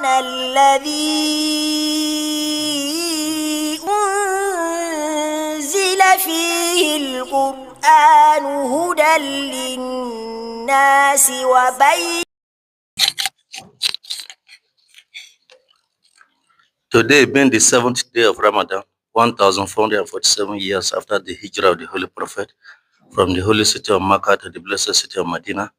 رمضان الذي أنزل فيه القرآن هدى للناس وبين. Today being the 7th day of Ramadan, 1447 years after the hijrah of the Holy Prophet from the holy city of Makkah to the blessed city of Medina,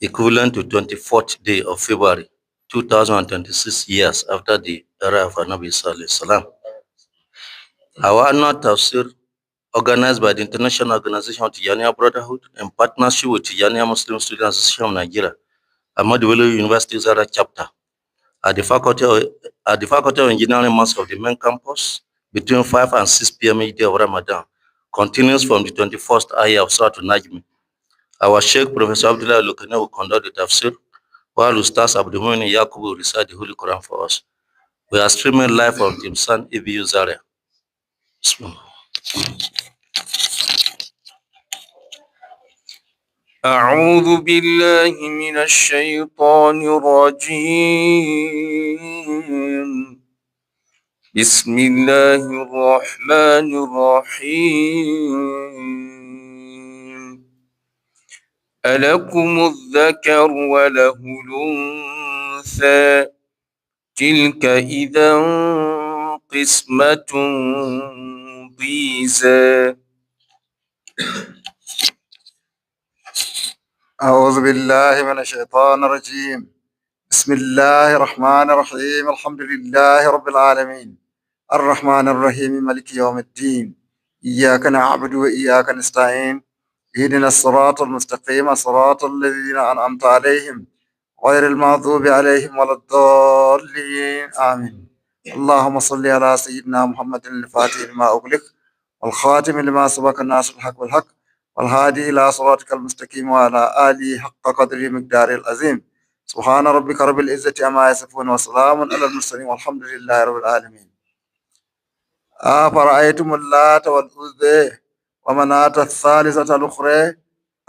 equivalent to 24th day of February, 2026 years after the era of Nabi Sallallahu Alaihi Wasallam. Our annual Tafseer, organized by the International Organization of Tijaniya Brotherhood in partnership with Tijaniya Muslim Students Association of Nigeria, Ahmadu Bello University Zara chapter, at the Faculty of Engineering Mosque of the main campus between 5 and 6 p.m. each day of Ramadan, continues from the 21st ayah of Surah Al-Najm. Our Sheikh, Professor Abdullah Lukane, will conduct the tafsir, while Ustaz Abdulmumin Yaqub will recite the Holy Quran for us. We are streaming live from Timsan, EBU Zaria. أعوذ بالله من الشيطان الرجيم. بسم الله الرحمن الرحيم. ألكم الذكر وله الأنثى تلك إذا قسمة ضيزى. أعوذ بالله من الشيطان الرجيم. بسم الله الرحمن الرحيم. الحمد لله رب العالمين الرحمن الرحيم مالك يوم الدين. إياك نعبد وإياك نستعين. اهدنا الصراط المستقيم صراط الذين أنعمت عليهم غير المغضوب عليهم ولا الضالين آمين. اللهم صل على سيدنا محمد الفاتح لما أغلق والخاتم لما سبق الناس الحق والحق والهادي إلى صراطك المستقيم وعلى آله حق قدره مقداره العظيم. سبحان ربك رب العزة عما يصفون وسلام على المرسلين والحمد لله رب العالمين. أفرأيتم اللات والعزى ومناة الثالثة الأخرى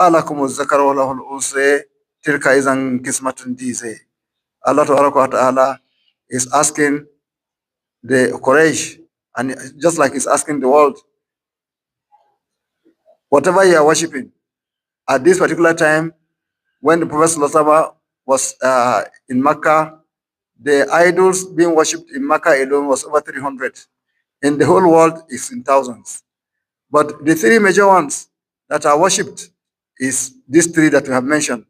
ألكم الذكر وله الأنثى تلك إذا قسمة ضيزى. Allah Ta'ala is asking the Quraysh, and just like he's asking the world, whatever you are worshipping at this particular time, when the Prophet ﷺ was in Mecca, the idols being worshipped in Mecca alone was over 300. In the whole world, it's in thousands. But the three major ones that are worshipped is these three that we have mentioned.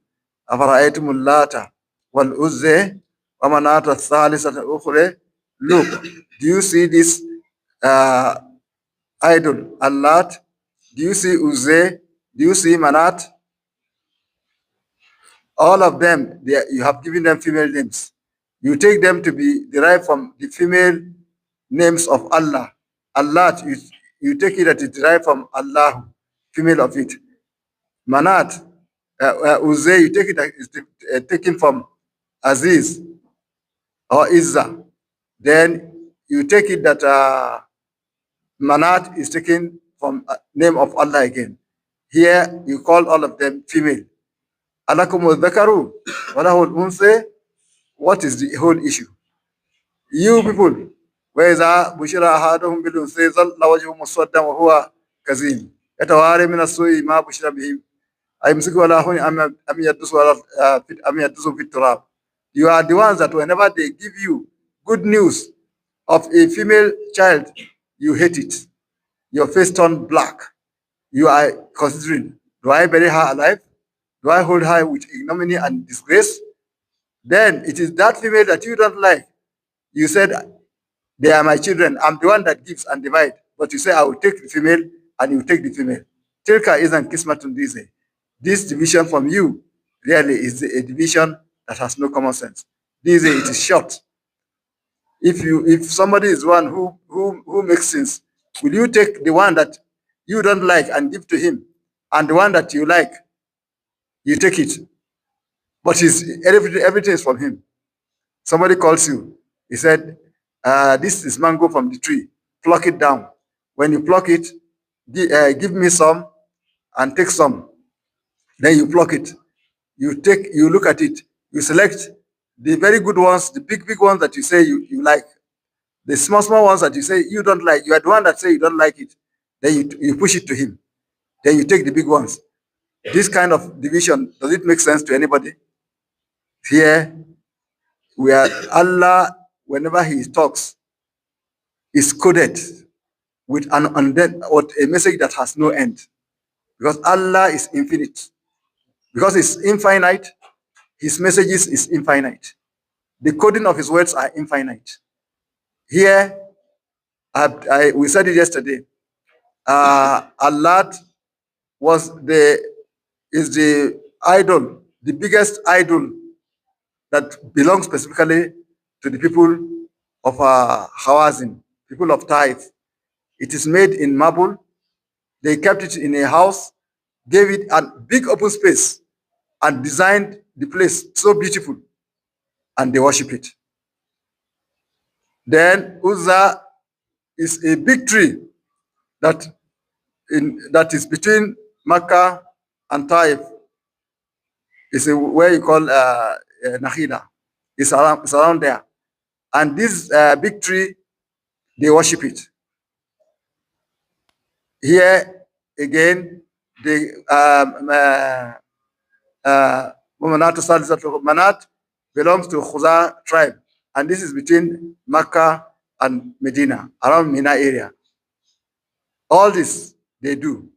أَفَرَأَيْتُمُ اللَّاتَ وَالْعُزَّى وَمَنَاةَ الثَّالِثَةَ الْأُخْرَى. Look, do you see this idol, Allat? Do you see Uzze? Do you see Manat? All of them, you have given them female names. You take them to be derived from the female names of Allah. Allah, you take it that it's derived from Allah, female of it. Manat, Uzze, you take it that it's taken from Aziz or Izza. Then you take it that Manat is taken from name of Allah again. Here you call all of them female. Alakum dhakaru walahu al-unsa. What is the whole issue? You people, وَإِذَا بُشِرَ أَحَدُهُمْ بِالْأُنثَىٰ ظَلَّ وَجْهُهُ مُسْوَدًّا وَهُوَ كَظِيمٌ يَتَوَارَىٰ مِنَ السُّوءِ مَا بُشِرَ بِهِ أَيُمْسِكُهُ عَلَىٰ هُنٍ أَمْ يَدُسُّهُ فِي التُّرَابِ. You are the ones that whenever they give you good news of a female child, you hate it. Your face turned black. You are considering, do I bury her alive? Do I hold her with ignominy and disgrace? Then it is that female that you don't like. You said, they are my children. I'm the one that gives and divide. But you say, I will take the female and you take the female. Tilka isn't kismatun dize. This division from you really is a division that has no common sense. Dize, it is short. If somebody is one who makes sense, will you take the one that you don't like and give to him, and the one that you like, you take it? But everything is from him. Somebody calls you. He said, this is mango from the tree. Pluck it down. When you pluck it, give me some and take some. Then you pluck it. You look at it. You select the very good ones, the big ones that you say you like, the small ones that you say you don't like, you are the one that say you don't like it, then you push it to him, then you take the big ones. This kind of division, does it make sense to anybody? Here, where Allah, whenever he talks, is coded with an undead or a message that has no end. Because Allah is infinite. Because it's infinite, his messages is infinite. The coding of his words are infinite. Here, we said it yesterday. Allah is the idol, the biggest idol that belongs specifically to the people of Hawazin, people of Taif. It is made in marble. They kept it in a house, gave it a big open space, and designed the place so beautiful, and they worship it. Then Uzza is a big tree that is between Makkah and Taif. It's where you call Nahida. It's around there. And this big tree, they worship it. Here again, Manat belongs to Khuza tribe, and this is between Makkah and Medina, around Mina area. All this they do.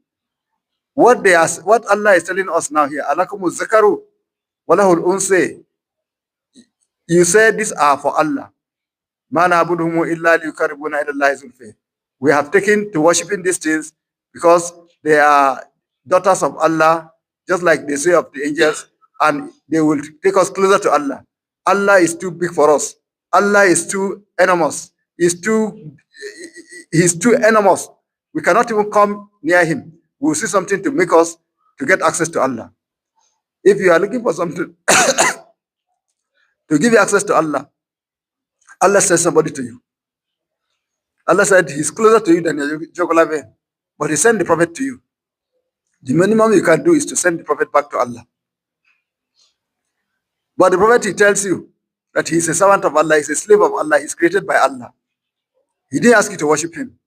What Allah is telling us now here, Alakumu zakaru walahul unse. You say these are for Allah. Ma na'buduhum illa liyuqarribuna ila Allahi zulfi. We have taken to worshiping these things because they are daughters of Allah, just like they say of the angels, and they will take us closer to Allah. Allah is too big for us. Allah is too enormous. He's too enormous. We cannot even come near him. We will see something to make us to get access to Allah. If you are looking for something to give you access to Allah, Allah sends somebody to you. Allah said he's closer to you than your jugular vein, but he sent the prophet to you. The minimum you can do is to send the prophet back to Allah. But the prophet, he tells you that he's a servant of Allah, he's a slave of Allah, he's created by Allah. He didn't ask you to worship him.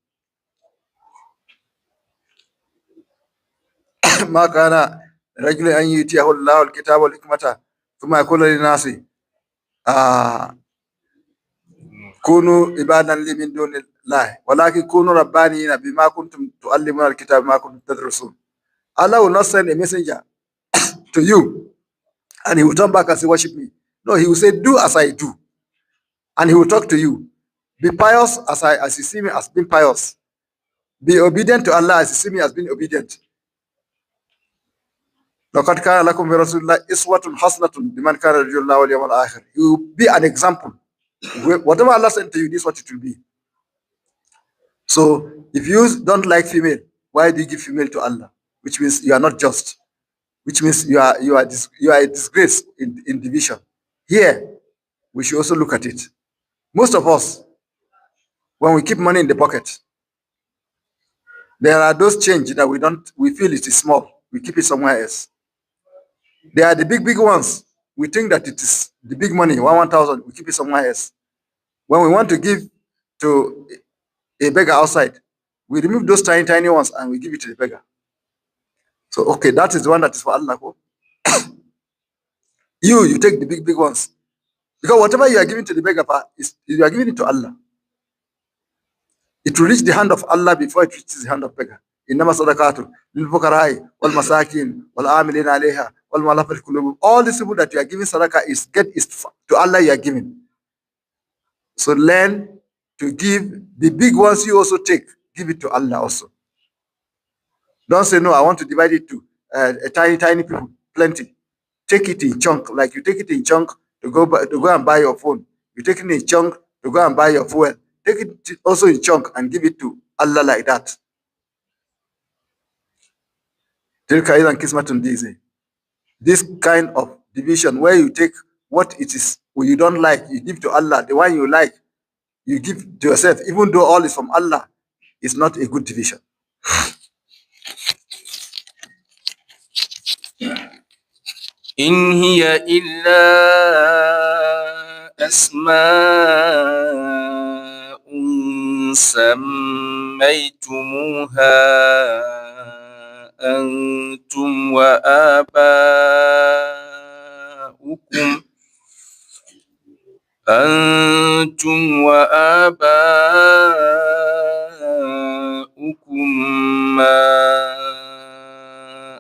ما كان رجل أن يؤتيه الله الكتاب والحكمة ثم يقول للناس كونوا عبادا لي من دون الله ولكن كونوا ربانيين بما كنتم تعلمون الكتاب ما كنتم تدرسون. Allah will not send a messenger to you and he will turn back and say, worship me. No, he will say, do as I do. And he will talk to you. Be pious as you see me as being pious. Be obedient to Allah as you see me as being obedient. لقد كان لكم في رسول الله أسوة حسنة لمن كان يرجو الله واليوم الآخر. You will be an example. Whatever Allah sent to you, this is what it will be. So if you don't like female, why do you give female to Allah? Which means you are not just. Which means you are a disgrace in division. Here, we should also look at it. Most of us, when we keep money in the pocket, there are those change that we feel it is small. We keep it somewhere else. There are the big ones. We think that it is the big money, 1,000, we keep it somewhere else. When we want to give to a beggar outside, we remove those tiny ones and we give it to the beggar. So, okay, that is the one that is for Allah. You take the big ones. Because whatever you are giving to the beggar, you are giving it to Allah. It will reach the hand of Allah before it reaches the hand of beggar. إنما صدقات للفقراء والمساكين والعاملين عليها والمؤلفة قلوبهم. All these people that you are giving sadaqah is to Allah you are giving. So learn to give the big ones you also take. Give it to Allah also. Don't say, no, I want to divide it to tiny people, plenty. Take it in chunk, like you take it in chunk to go and buy your phone. You take it in chunk to go and buy your fuel. Take it also in chunk and give it to Allah like that. This kind of division where you take what it is, what you don't like, you give to Allah. The one you like, you give to yourself, even though all is from Allah, is not a good division. إن هي إلا أسماء سميتموها أنتم وآباؤكم ما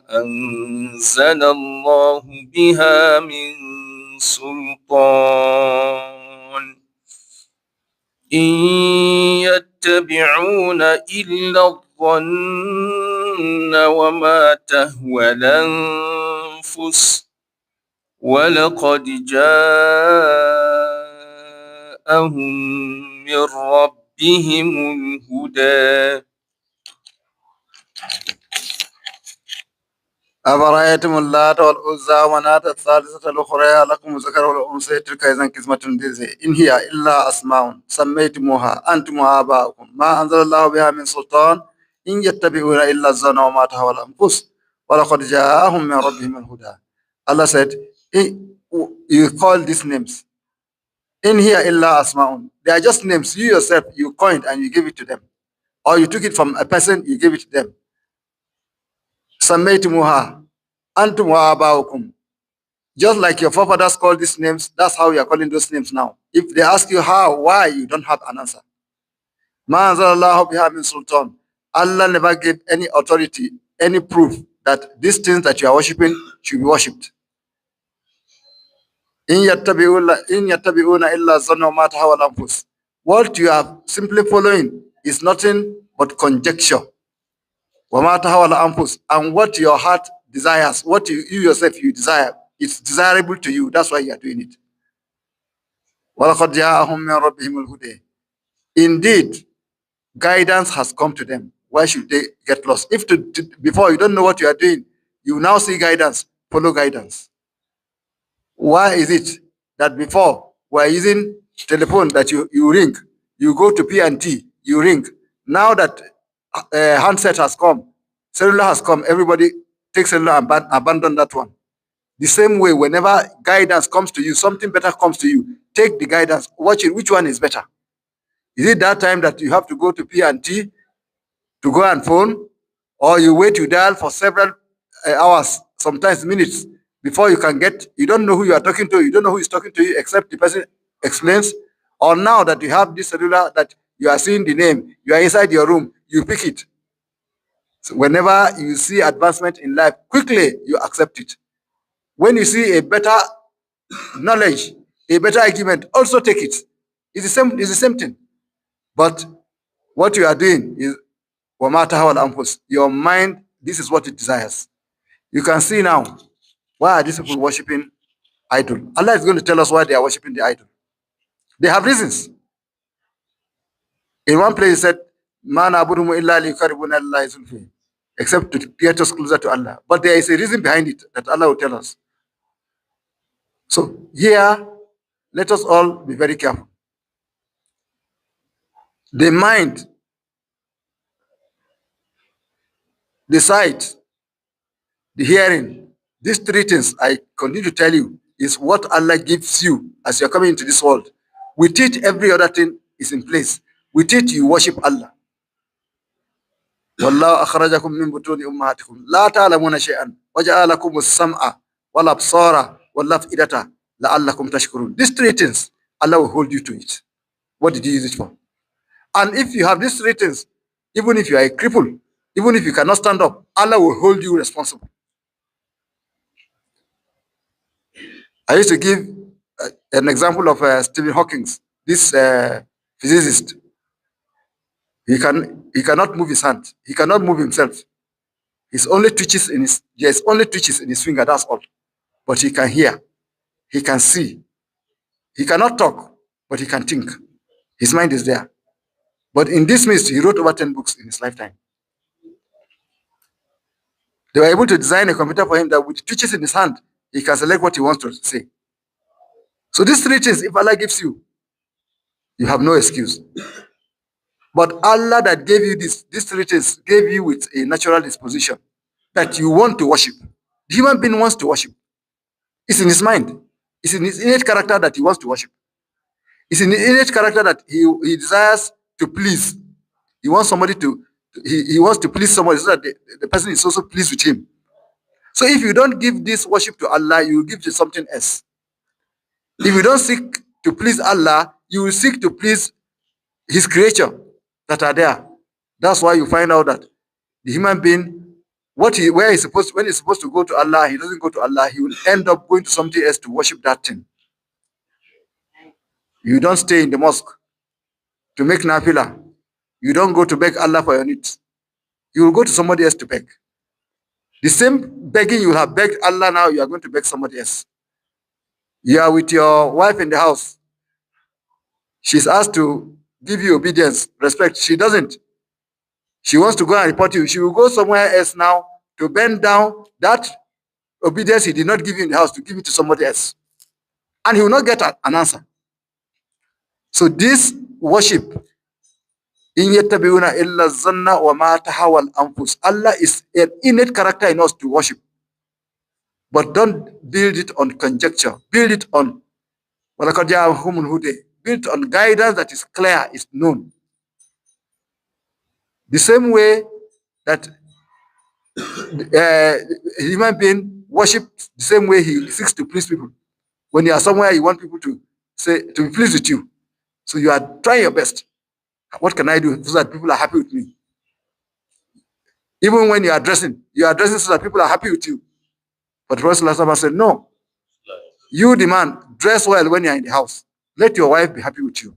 أنزل الله بها من سلطان إن يتبعون إلا الظن وما تهوى الأنفس ولقد جاءهم من ربهم الهدى أفرأيتم اللات والعزى ومناة الثالثة الأخرى لكم الذكر والأنثى تلك إذا قسمة ضيزى إن هي إلا أسماء سميتموها أنتم وآباؤكم ما أنزل الله بها من سلطان إن يتبعون إلا الظن وما تهوى الأنفس ولقد جاءهم من ربهم الهدى. Allah said, you call these names. In here illa asma'un. They are just names. You yourself, you coined and you give it to them. Or you took it from a person, you give it to them. Sammaytumuha antum wa abaukum. Just like your forefathers called these names, that's how you are calling those names now. If they ask you how, why, you don't have an answer. Ma anzalallahu biha min sultan. Allah never gave any authority, any proof that these things that you are worshipping should be worshipped. In yattabi'una illa zanna wa ma tahawa al-anfus. What you are simply following is nothing but conjecture. Wa ma tahawa al-anfus. And what your heart desires, what you yourself you desire, it's desirable to you. That's why you are doing it. وَلَقَدْ جَاءَهُم مِّن رَّبِّهِمُ الْهُدَىٰ. Indeed, guidance has come to them. Why should they get lost? If before you don't know what you are doing, you now see guidance, follow guidance. Why is it that before we are using telephone that you ring, you go to P&T, you ring. Now that handset has come, cellular has come, everybody takes cellular and abandon that one. The same way, whenever guidance comes to you, something better comes to you, take the guidance, watch it, which one is better? Is it that time that you have to go to P&T to go and phone, or you wait, you dial for several hours, sometimes minutes, before you can get, you don't know who you are talking to, you don't know who is talking to you except the person explains, or now that you have this cellular that you are seeing the name, you are inside your room, you pick it. So whenever you see advancement in life, quickly you accept it. When you see a better knowledge, a better argument, also take it. It's the same thing. But what you are doing is your mind, this is what it desires. You can see now, why are these people worshiping idol? Allah is going to tell us why they are worshiping the idol. They have reasons. In one place he said, "Ma na'buduhum illa liyuqarribuna ilallahi zulfi," except to get us closer to Allah. But there is a reason behind it that Allah will tell us. So here, let us all be very careful. The mind, the sight, the hearing, these three things I continue to tell you is what Allah gives you as you're coming into this world. With it, every other thing is in place. With it, you worship Allah. وَاللَّهُ أَخْرَجَكُم مِّن بُطُونِ أُمَّهَاتِكُمْ لَا تَعْلَمُونَ شَيْئًا وَجَعَلَ لَكُمُ السَّمْعَ وَالْأَبْصَارَ وَالْأَفْئِدَةَ لَعَلَّكُمْ تَشْكُرُونَ. These three things, Allah will hold you to it. What did you use it for? And if you have these three things, even if you are a cripple, even if you cannot stand up, Allah will hold you responsible. I used to give an example of Stephen Hawking, this physicist. He cannot move his hand. He cannot move himself. There's only twitches in his finger, that's all. But he can hear. He can see. He cannot talk, but he can think. His mind is there. But in this midst, he wrote over 10 books in his lifetime. They were able to design a computer for him that with twitches in his hand, he can select what he wants to say. So these three things, if Allah gives you, you have no excuse. But Allah that gave you these three things, gave you with a natural disposition that you want to worship. The human being wants to worship. It's in his mind. It's in his innate character that he wants to worship. It's an innate character that he desires to please. He wants somebody to, he wants to please somebody so that the person is also pleased with him. So if you don't give this worship to Allah, you will give to something else. If you don't seek to please Allah, you will seek to please his creature that are there. That's why you find out that the human being, when he's supposed to go to Allah, he doesn't go to Allah. He will end up going to something else to worship that thing. You don't stay in the mosque to make nafila. You don't go to beg Allah for your needs. You will go to somebody else to beg. The same begging you have begged Allah, now you are going to beg somebody else. You are with your wife in the house. She's asked to give you obedience, respect. She doesn't. She wants to go and report you. She will go somewhere else now to bend down that obedience he did not give you in the house to give it to somebody else. And he will not get an answer. So this worship, in yattabi'una illa zanna wa ma tahawal anfus. Allah is an innate character in us to worship. But don't build it on conjecture. Build it on build on guidance that is clear, is known. The same way that human being worship, the same way he seeks to please people. When you are somewhere, you want people to be pleased with you. So you are trying your best. What can I do so that people are happy with me? Even when you are dressing so that people are happy with you. But the Prophet said, no. You, the man, dress well when you are in the house. Let your wife be happy with you.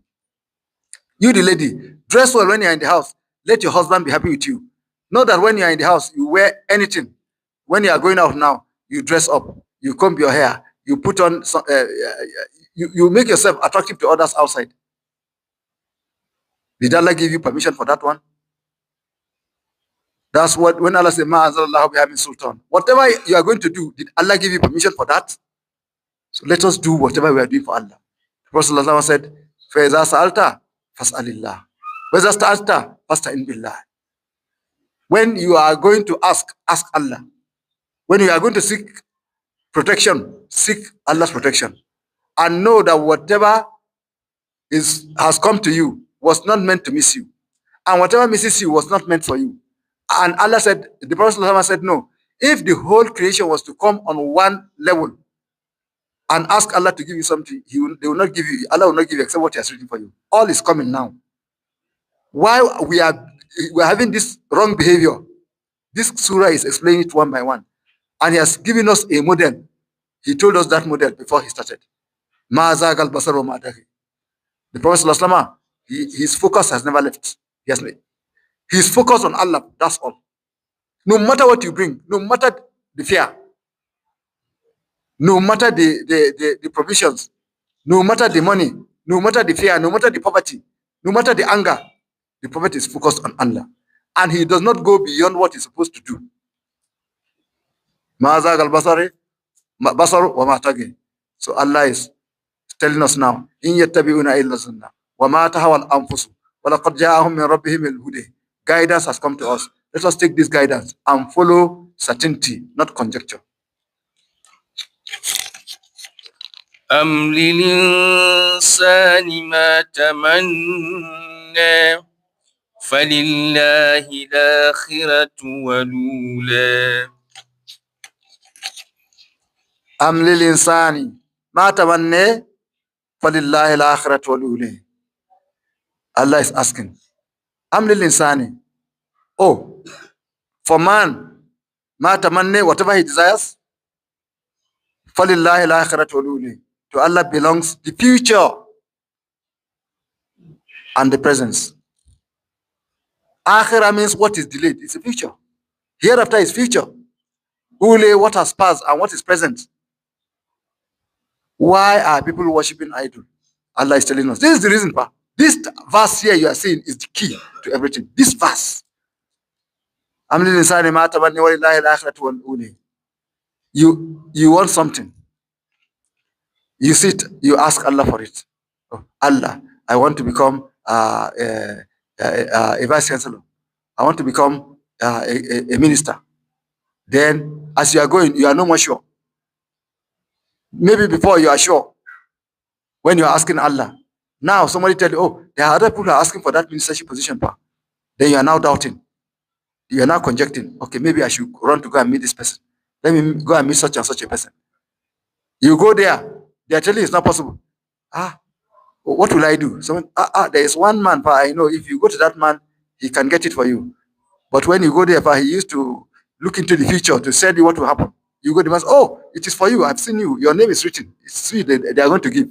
You, the lady, dress well when you are in the house. Let your husband be happy with you. Not that when you are in the house, you wear anything. When you are going out now, you dress up, you comb your hair, you put on, you make yourself attractive to others outside. Did Allah give you permission for that one? That's what, when Allah said, Ma anzalallahu biha min sultan. Whatever you are going to do, did Allah give you permission for that? So let us do whatever we are doing for Allah. The Prophet said, فَإِذَا سَأَلْتَ فَاسْأَلِ اللَّهِ وَإِذَا اسْتَعَنْتَ فَاسْتَعِنْ بِاللَّهِ. When you are going to ask Allah. When you are going to seek protection, seek Allah's protection. And know that whatever has come to you was not meant to miss you. And whatever misses you was not meant for you. And Allah said, the Prophet said, no. If the whole creation was to come on one level and ask Allah to give you something, they will not give you, Allah will not give you except what He has written for you. All is coming now. While we are having this wrong behavior, this surah is explaining it one by one. And He has given us a model. He told us that model before He started. The Prophet, his focus has never left. He's focused on Allah, that's all. No matter what you bring, no matter the fear, no matter the provisions, no matter the money, no matter the fear, no matter the poverty, no matter the anger, the Prophet is focused on Allah. And he does not go beyond what he's supposed to do. So Allah is telling us now, in yattabi'una illa zanna wa ma tahawal anfusu wa laqad ja'ahum min rabbihim al-huda. Guidance has come to us. Let us take this guidance and follow certainty, not conjecture. أم للإنسان ما تمنى فلله الآخرة والأولى. أم للإنسان ما تمنى فلله الآخرة والأولى. Allah is asking, Am lil-insani. Oh, for man, ma tamanni, whatever he desires, falillahi al-akhiratu wal-ula. To Allah belongs the future and the presence. Akhirah means what is delayed. It's the future. Hereafter is future. Ule, what has passed and what is present. Why are people worshiping idol? Allah is telling us. This is the reason, pa. This verse here you are seeing is the key to everything. This verse. You want something. You sit, you ask Allah for it. Oh, Allah, I want to become a vice chancellor. I want to become a minister. Then, as you are going, you are no more sure. Maybe before you are sure. When you are asking Allah, Now somebody tell you, oh, there are other people who are asking for that ministership position, pa. Then you are now doubting. You are now conjecting, okay, maybe I should run to go and meet this person. Let me go and meet such and such a person. You go there, they are telling you it's not possible. What will I do? Someone, there is one man, pa, I know, if you go to that man, he can get it for you. But when you go there, pa, he used to look into the future to tell you what will happen. You go to the man, oh, it is for you. I've seen you. Your name is written. It's sweet. They are going to give.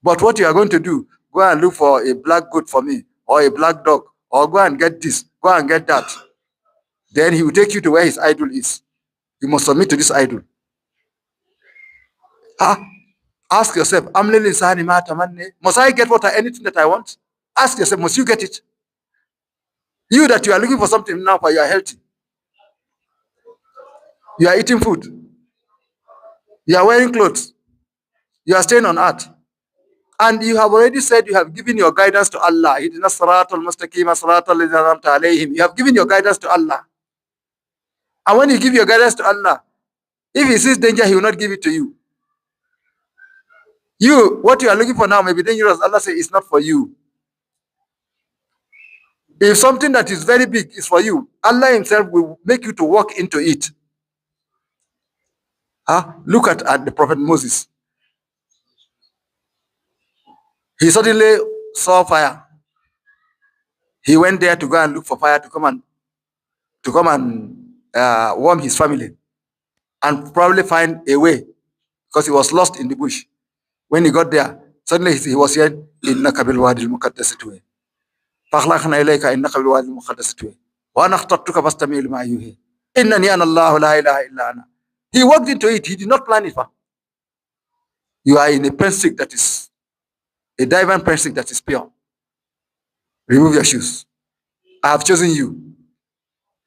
But what you are going to do, go and look for a black goat for me, or a black dog, or go and get this, go and get that. Then he will take you to where his idol is. You must submit to this idol. Ask yourself, must I get anything that I want? Ask yourself, must you get it? You that you are looking for something now, but you are healthy. You are eating food. You are wearing clothes. You are staying on earth. And you have already said you have given your guidance to Allah. You have given your guidance to Allah. And when you give your guidance to Allah, if he sees danger, he will not give it to you. What you are looking for now may be dangerous. Allah says it's not for you. If something that is very big is for you, Allah himself will make you to walk into it. Look at the Prophet Moses. He suddenly saw fire. He went there to go and look for fire to come and warm his family and probably find a way, because he was lost in the bush. When he got there, suddenly he was hearing, "Innaka bil wadi al-muqaddas tuwa. Fakhlaqna ilayka innaka bil wadi al-muqaddas tuwa. Wa ana akhtartuka fastami' lima yuhi. Innani ana Allah la ilaha illa ana." He walked into it. He did not plan it. You are in a pen-stick that is a diamond pen-stick that is pure. Remove your shoes. I have chosen you.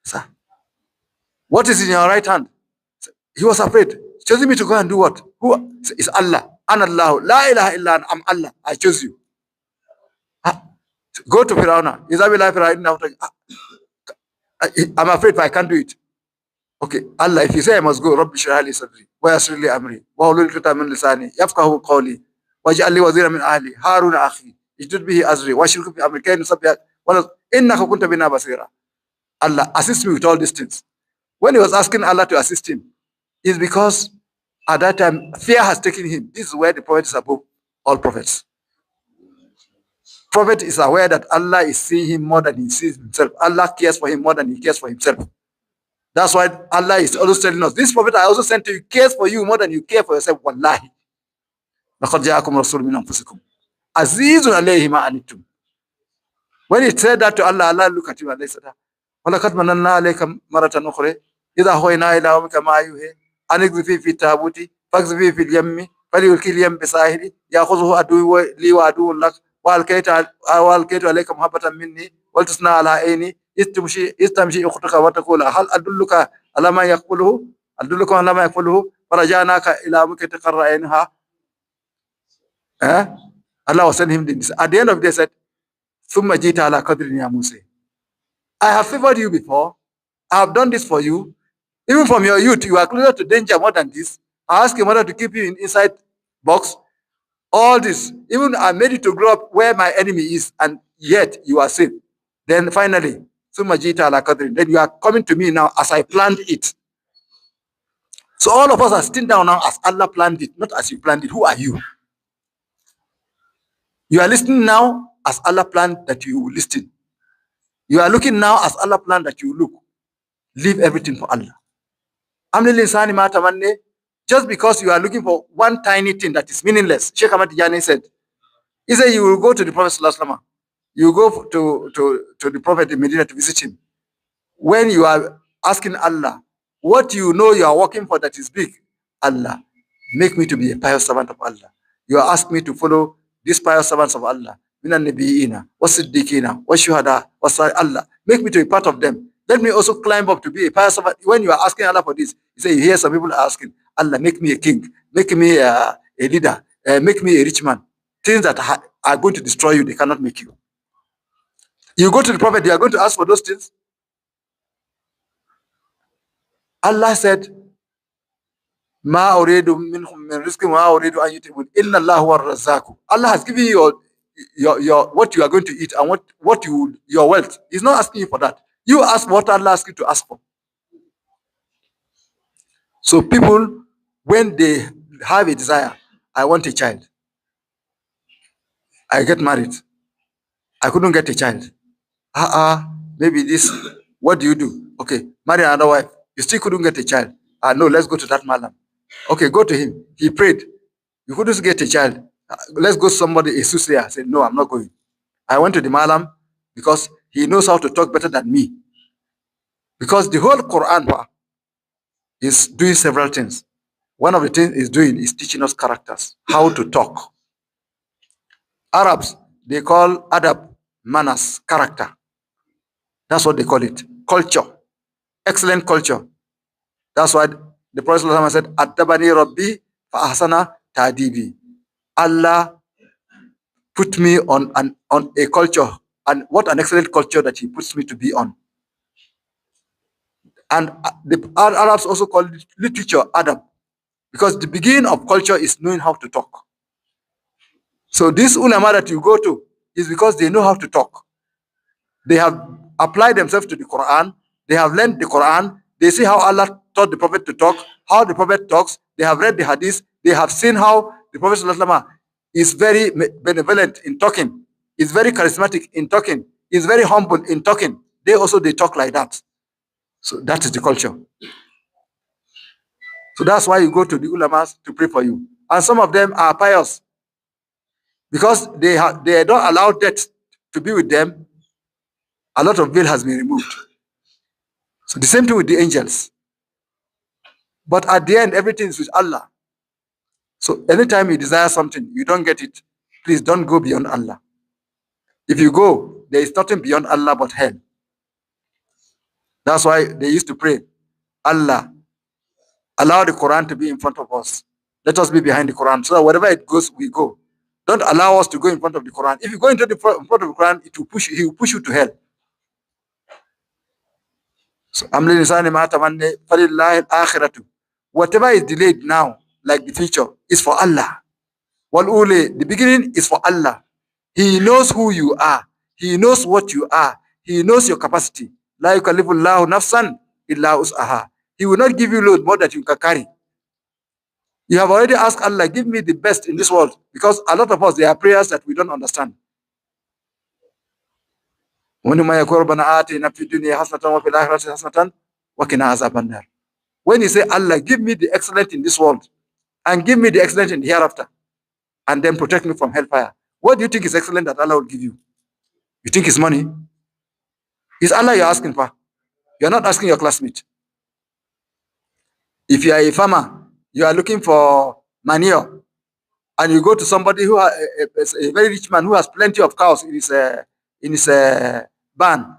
Sir, what is in your right hand? He was afraid. Choosing me to go and do what? Who is Allah? An Allah. La ilaha illa ana. I'm Allah. I chose you. Go to Firauna. I'm afraid, but I can't do it. Okay, Allah, if you say I must go, Rabbi shrah li sadri wa yassir li amri wa hlul 'uqdatan min lisani yafqahu qawli waj'al li waziran min ahli Haruna akhi ishdud bihi azri wa shirku fi amri kay nusabbihak wa innaka kunta bina basira. Allah, assist me with all these things. When he was asking Allah to assist him, it's because at that time fear has taken him. This is where the prophet is above all prophets. Prophet is aware that Allah is seeing him more than he sees himself. Allah cares for him more than he cares for himself. That's why Allah is always telling us, this prophet I also sent to you cares for you more than you care for yourself. Wallahi. لَقَدْ جَاءَكُمْ رَسُولٌ مِّنْ أَنفُسِكُمْ عَزِيزٌ عَلَيْهِ مَا عَنِتُّمْ. When he said that to Allah, Allah looked at him and they said, وَلَقَدْ مَنَنَّا عَلَيْكَ مَرَةً أُخْرَى إِذَا أَوْحَيْنَا إِلَىٰ أُمِّكَ مَا يُوحَىٰ أَنِ اقْذِفِيهِ فِي التَّابُوتِ فَاقْذِفِيهِ فِي الْيَمِّ فَلْيُلْقِهِ الْيَمُّ بِسَاحِلِهِ يَأْخُذْهُ عَدُوٌّ لِي وَعَدُوٌّ لَكَ وَأَلْقَيْتُ عَلَيْكَ مَحَبَّةً مِّنِّي وَلْتُصْنَعَ عَلَىٰ عَيْنِي إذ تمشي أختك وتقول هل أدلك على ما يقبله أدلكم على ما يقبله فرجعناك إلى أمك تقر عينها. Allah was sending him this. At the end of the day, said, ثم جئت على قدر يا موسى. I have favored you before. I have done this for you. Even from your youth, you are closer to danger more than this. I asked your mother to keep you inside box. All this, even I made you to grow up where my enemy is, and yet you are safe. Then finally, then you are coming to me now as I planned it. So all of us are sitting down now as Allah planned it, not as you planned it. Who are you? You are listening now as Allah planned that you will listen. You are looking now as Allah planned that you will look. Leave everything for Allah. Just because you are looking for one tiny thing that is meaningless, Sheikh Ahmad Tijani said, he said you will go to the Prophet Sallallahu Alaihi Wasallam. You go to the Prophet in Medina to visit him. When you are asking Allah, what you know you are working for that is big, Allah, make me to be a pious servant of Allah. You are asking me to follow these pious servants of Allah. Minan Nabiyina, was-Siddiqina, was-Shuhada, Allah. Make me to be part of them. Let me also climb up to be a pious servant. When you are asking Allah for this, you say, you hear some people are asking, Allah, make me a king, make me a leader, make me a rich man. Things that are going to destroy you, they cannot make you. You go to the Prophet, you are going to ask for those things. Allah said, Ma uridu minhum min rizqin wa uridu an yutibun. Inna Allah huwa ar-razzaq. Allah has given you your what you are going to eat and what your wealth. He's not asking you for that. You ask what Allah asks you to ask for. So people, when they have a desire, I want a child, I get married, I couldn't get a child. Maybe this. What do you do? Okay, marry another wife. You still couldn't get a child. No, let's go to that malam. Okay, go to him. He prayed. You couldn't get a child. Let's go to somebody, a soothsayer. Said, no, I'm not going. I went to the malam because he knows how to talk better than me. Because the whole Quran is doing several things. One of the things it's doing is teaching us characters, how to talk. Arabs, they call adab, manners, character. That's what they call it. Culture. Excellent culture. That's why the Prophet ﷺ said, Adabani Rabbi fa ta'dibi. Allah put me on a culture, and what an excellent culture that he puts me to be on. And the Arabs also call it literature, adab, because the beginning of culture is knowing how to talk. So this ulama that you go to is because they know how to talk. They have applied themselves to the Quran. They have learned the Quran. They see how Allah taught the Prophet to talk, how the Prophet talks. They have read the Hadith. They have seen how the Prophet ﷺ is very benevolent in talking, is very charismatic in talking, is very humble in talking. They talk like that. So that is the culture. So that's why you go to the ulamas to pray for you. And some of them are pious because they don't allow death to be with them. A lot of veil has been removed. So the same thing with the angels. But at the end, everything is with Allah. So anytime you desire something, you don't get it, please don't go beyond Allah. If you go, there is nothing beyond Allah but hell. That's why they used to pray, Allah, allow the Quran to be in front of us. Let us be behind the Quran. So that wherever it goes, we go. Don't allow us to go in front of the Quran. If you go into in front of the Quran, he will push you to hell. So whatever is delayed now, like the future, is for Allah. The beginning is for Allah. He knows who you are. He knows what you are. He knows your capacity. La yukallifullahu nafsan illa us'aha. He will not give you load more that you can carry. You have already asked Allah, give me the best in this world, because a lot of us, there are prayers that we don't understand. When you say, Allah, give me the excellent in this world and give me the excellent in the hereafter, and then protect me from hellfire. What do you think is excellent that Allah will give you? You think it's money? It's Allah you're asking for. You're not asking your classmate. If you are a farmer, you are looking for manure, and you go to somebody who is a very rich man who has plenty of cows in his barn,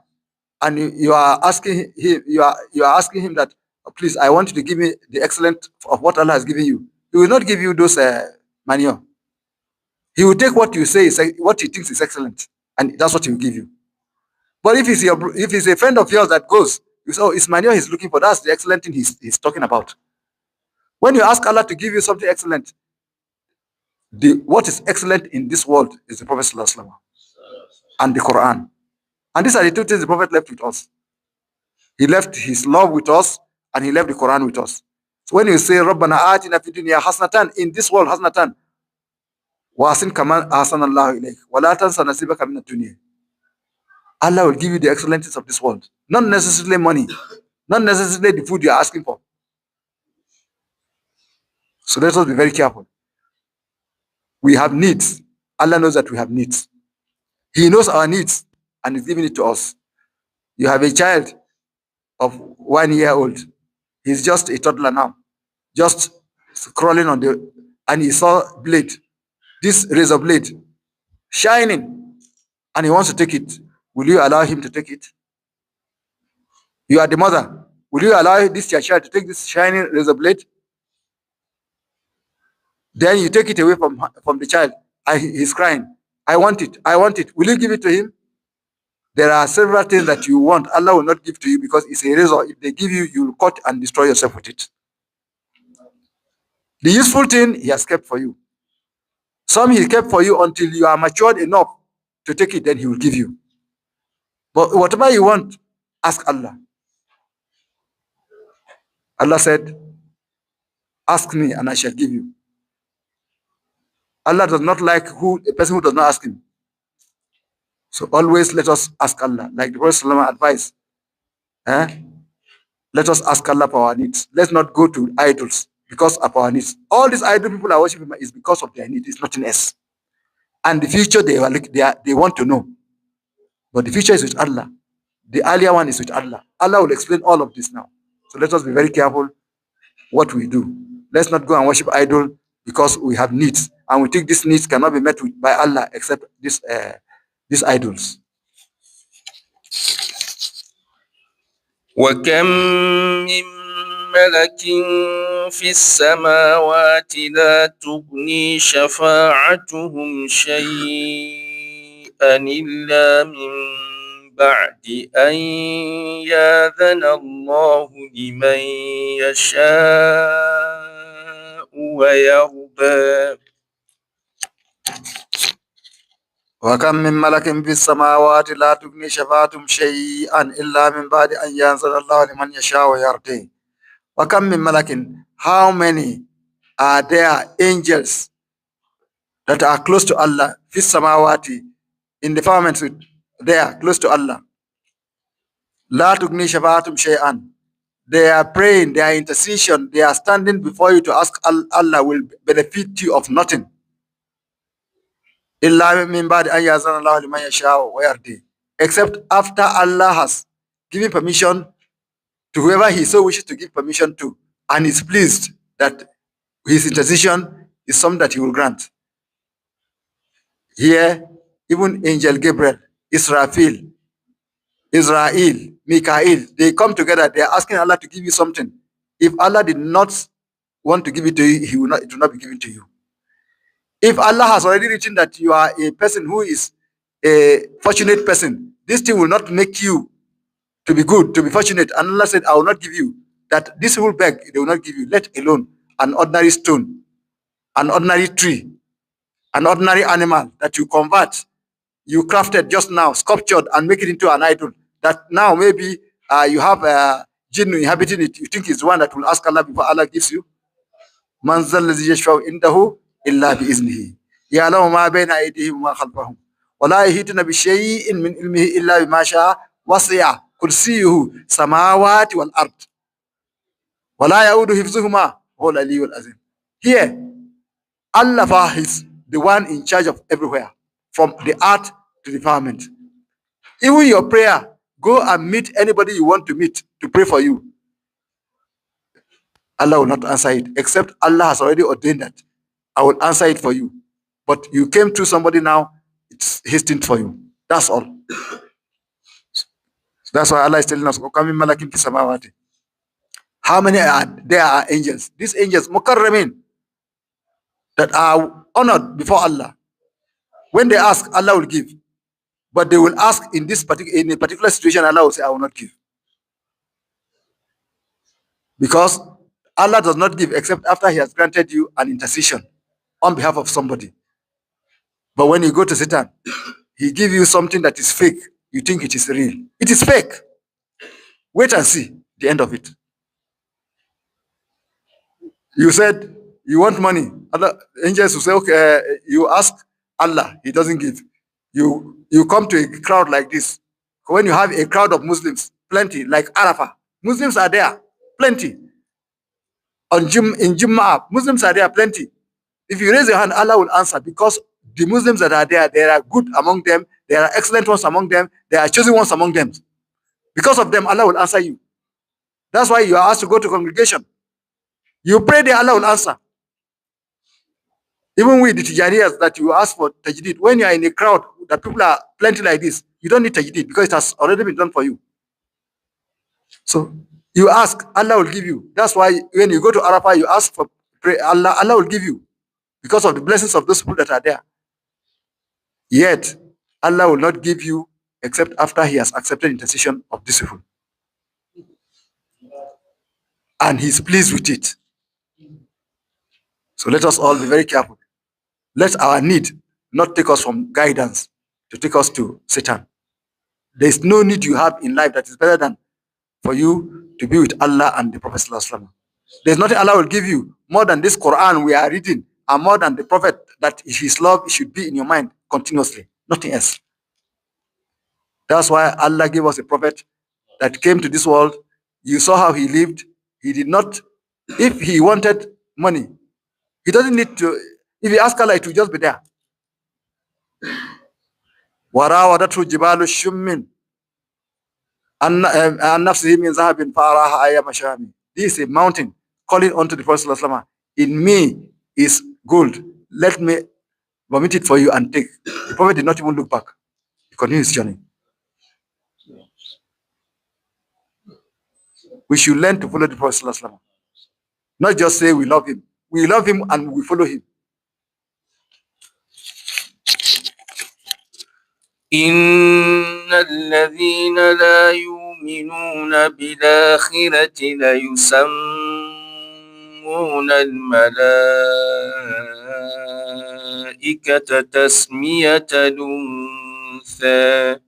and you are asking him, you are asking him that, oh, please, I want you to give me the excellent of what Allah has given you. He will not give you those manure. He will take what you say, what he thinks is excellent, and that's what he will give you. But if he's a friend of yours that goes, you say, oh, it's manure he's looking for. That's the excellent thing he's talking about. When you ask Allah to give you something excellent, what is excellent in this world is the Prophet ﷺ and the Quran. And these are the two things the Prophet left with us. He left his love with us, and he left the Quran with us. So when you say, Rabbana atina fid dunya hasnatan, in this world hasnatan, wa asin kaman ahsanallahu ilayk, wa la tansa nasibaka min ad-dunya. Allah will give you the excellencies of this world. Not necessarily money, not necessarily the food you are asking for. So let us be very careful. We have needs. Allah knows that we have needs. He knows our needs, and is giving it to us. You have a child of 1 year old. He's just a toddler now, just crawling on and he saw blade, this razor blade, shining, and he wants to take it. Will you allow him to take it? You are the mother. Will you allow this your child to take this shining razor blade? Then you take it away from the child. He's crying. I want it. I want it. Will you give it to him? There are several things that you want. Allah will not give to you because it's a razor. If they give you, you will cut and destroy yourself with it. The useful thing, He has kept for you. Some he kept for you until you are matured enough to take it, then he will give you. But whatever you want, ask Allah. Allah said, ask me and I shall give you. Allah does not like a person who does not ask him. So always let us ask Allah. Like the Prophet ﷺ advised. Let us ask Allah for our needs. Let's not go to idols because of our needs. All these idol people are worshiping is because of their need. It's nothing else. And the future they want to know. But the future is with Allah. The earlier one is with Allah. Allah will explain all of this now. So let us be very careful what we do. Let's not go and worship idol because we have needs. And we think these needs cannot be met by Allah except these idols. وكم من ملك في السماوات لا تغني شفاعتهم شيئا إلا من بعد أن يأذن الله لمن يشاء ويرضى. وكم من ملك في السماوات لا تغني شفاعتهم شيئا إلا من بعد أن يأذن الله لمن يشاء ويرضى. وكم من ملك, how many are there angels that are close to Allah, في السماوات, in the firmament, they are close to Allah. لا تغني شفاعتهم شيئا, they are praying, they are intercession, they are standing before you to ask Allah will benefit you of nothing. Except after Allah has given permission to whoever he so wishes to give permission to, and is pleased that his intercession is something that he will grant. Here, even Angel Gabriel, Israel, Mikael, they come together, they are asking Allah to give you something. If Allah did not want to give it to you, it will not be given to you. If Allah has already written that you are a person who is a fortunate person, this thing will not make you to be good, to be fortunate. And Allah said, I will not give you. That this will beg, they will not give you, let alone an ordinary stone, an ordinary tree, an ordinary animal that you convert, you crafted just now, sculptured and make it into an idol. That now maybe you have a jinn inhabiting it. You think it's the one that will ask Allah before Allah gives you. Man zallazi yashfa'u indahu illa bi iznihi. Ya'lamu ma bayna aydihim wa ma khalfahum. Wa la yuhituna bi shay'in min ilmihi illa bima sha'a wasi'a kursiyuhu samawati wal ard. Wa la ya'udu hifzuhuma huwal aliyyul azim. Here, Allah is the one in charge of everywhere, from the earth to the firmament. Even your prayer, go and meet anybody you want to meet to pray for you. Allah will not answer it, except Allah has already ordained that I will answer it for you. But you came to somebody now, it's hastened for you. That's all. That's why Allah is telling us, how many there are angels? These angels, mukarramin, that are honored before Allah. When they ask, Allah will give. But they will ask in a particular situation, Allah will say, I will not give. Because Allah does not give except after he has granted you an intercession on behalf of somebody. But when you go to Satan, he gives you something that is fake. You think it is real. It is fake. Wait and see the end of it. You said you want money. Other angels will say, okay, you ask Allah, he doesn't give. You come to a crowd like this. When you have a crowd of Muslims, plenty, like Arafah, Muslims are there, plenty. In Jummah, Muslims are there, plenty. If you raise your hand, Allah will answer, because the Muslims that are there are good among them, there are excellent ones among them, there are chosen ones among them. Because of them, Allah will answer you. That's why you are asked to go to congregation. You pray there, Allah will answer. Even with the Tijaniyas that you ask for tajdid, when you are in a crowd that people are plenty like this, you don't need tajdid because it has already been done for you. So you ask, Allah will give you. That's why when you go to Arafah, you ask for pray, Allah will give you because of the blessings of those people that are there. Yet, Allah will not give you except after he has accepted intercession of these people. And he's pleased with it. So let us all be very careful. Let our need not take us from guidance to take us to Satan. There is no need you have in life that is better than for you to be with Allah and the Prophet Sallallahu Alaihi Wasallam. There's nothing Allah will give you more than this Quran we are reading, and more than the Prophet, that his love should be in your mind continuously. Nothing else. That's why Allah gave us a prophet that came to this world. You saw how he lived. He did not, if he wanted money, he doesn't need to, if he asked Allah, it will just be there. وراودته جبال الشم عن نفسه من ذهب فأراها أيام شامي. This is a mountain calling unto the Prophet sallallahu alaihi wasallam. In me is gold. Let me vomit it for you and take. The Prophet did not even look back. He continued his journey. We should learn to follow the Prophet sallallahu alaihi wasallam. Not just say we love him. We love him and we follow him. إن الذين لا يؤمنون بالآخرة ليسمون الملائكة تسمية الأنثى.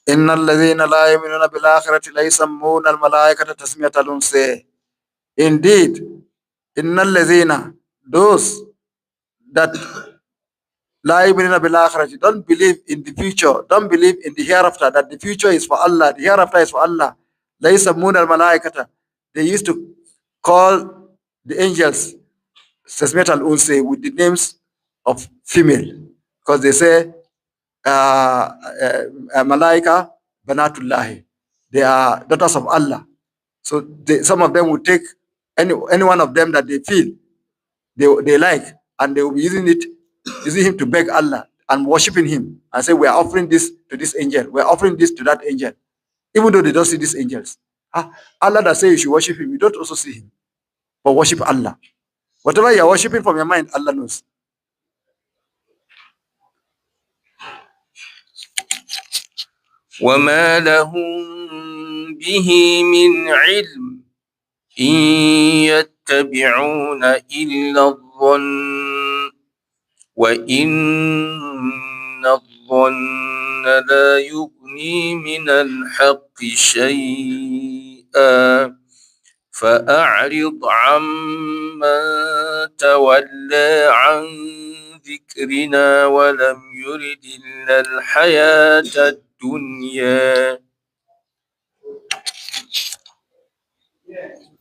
إن الذين لا يؤمنون بالآخرة ليسمون الملائكة تسمية الأنثى. Indeed, إن الذين, those that لا يؤمنون بالآخرة, don't believe in the future, don't believe in the hereafter, that the future is for Allah, the hereafter is for Allah. ليسمون الملائكة, they used to call the angels تسمية الأنثى, with the names of female, because they say Malaika Banatullah, they are daughters of Allah. So some of them would take any one of them that they feel they like, and they will be using him to beg Allah and worshiping him and say, we are offering this to this angel, we are offering this to that angel, even though they don't see these angels. Allah that say you should worship him, you don't also see him, but worship Allah. Whatever you are worshiping from your mind, Allah knows. وما لهم به من علم إن يتبعون إلا الظن وإن الظن لا يغني من الحق شيئا فأعرض عمن تولى عن ذكرنا ولم يرد إلا الحياة الدنيا.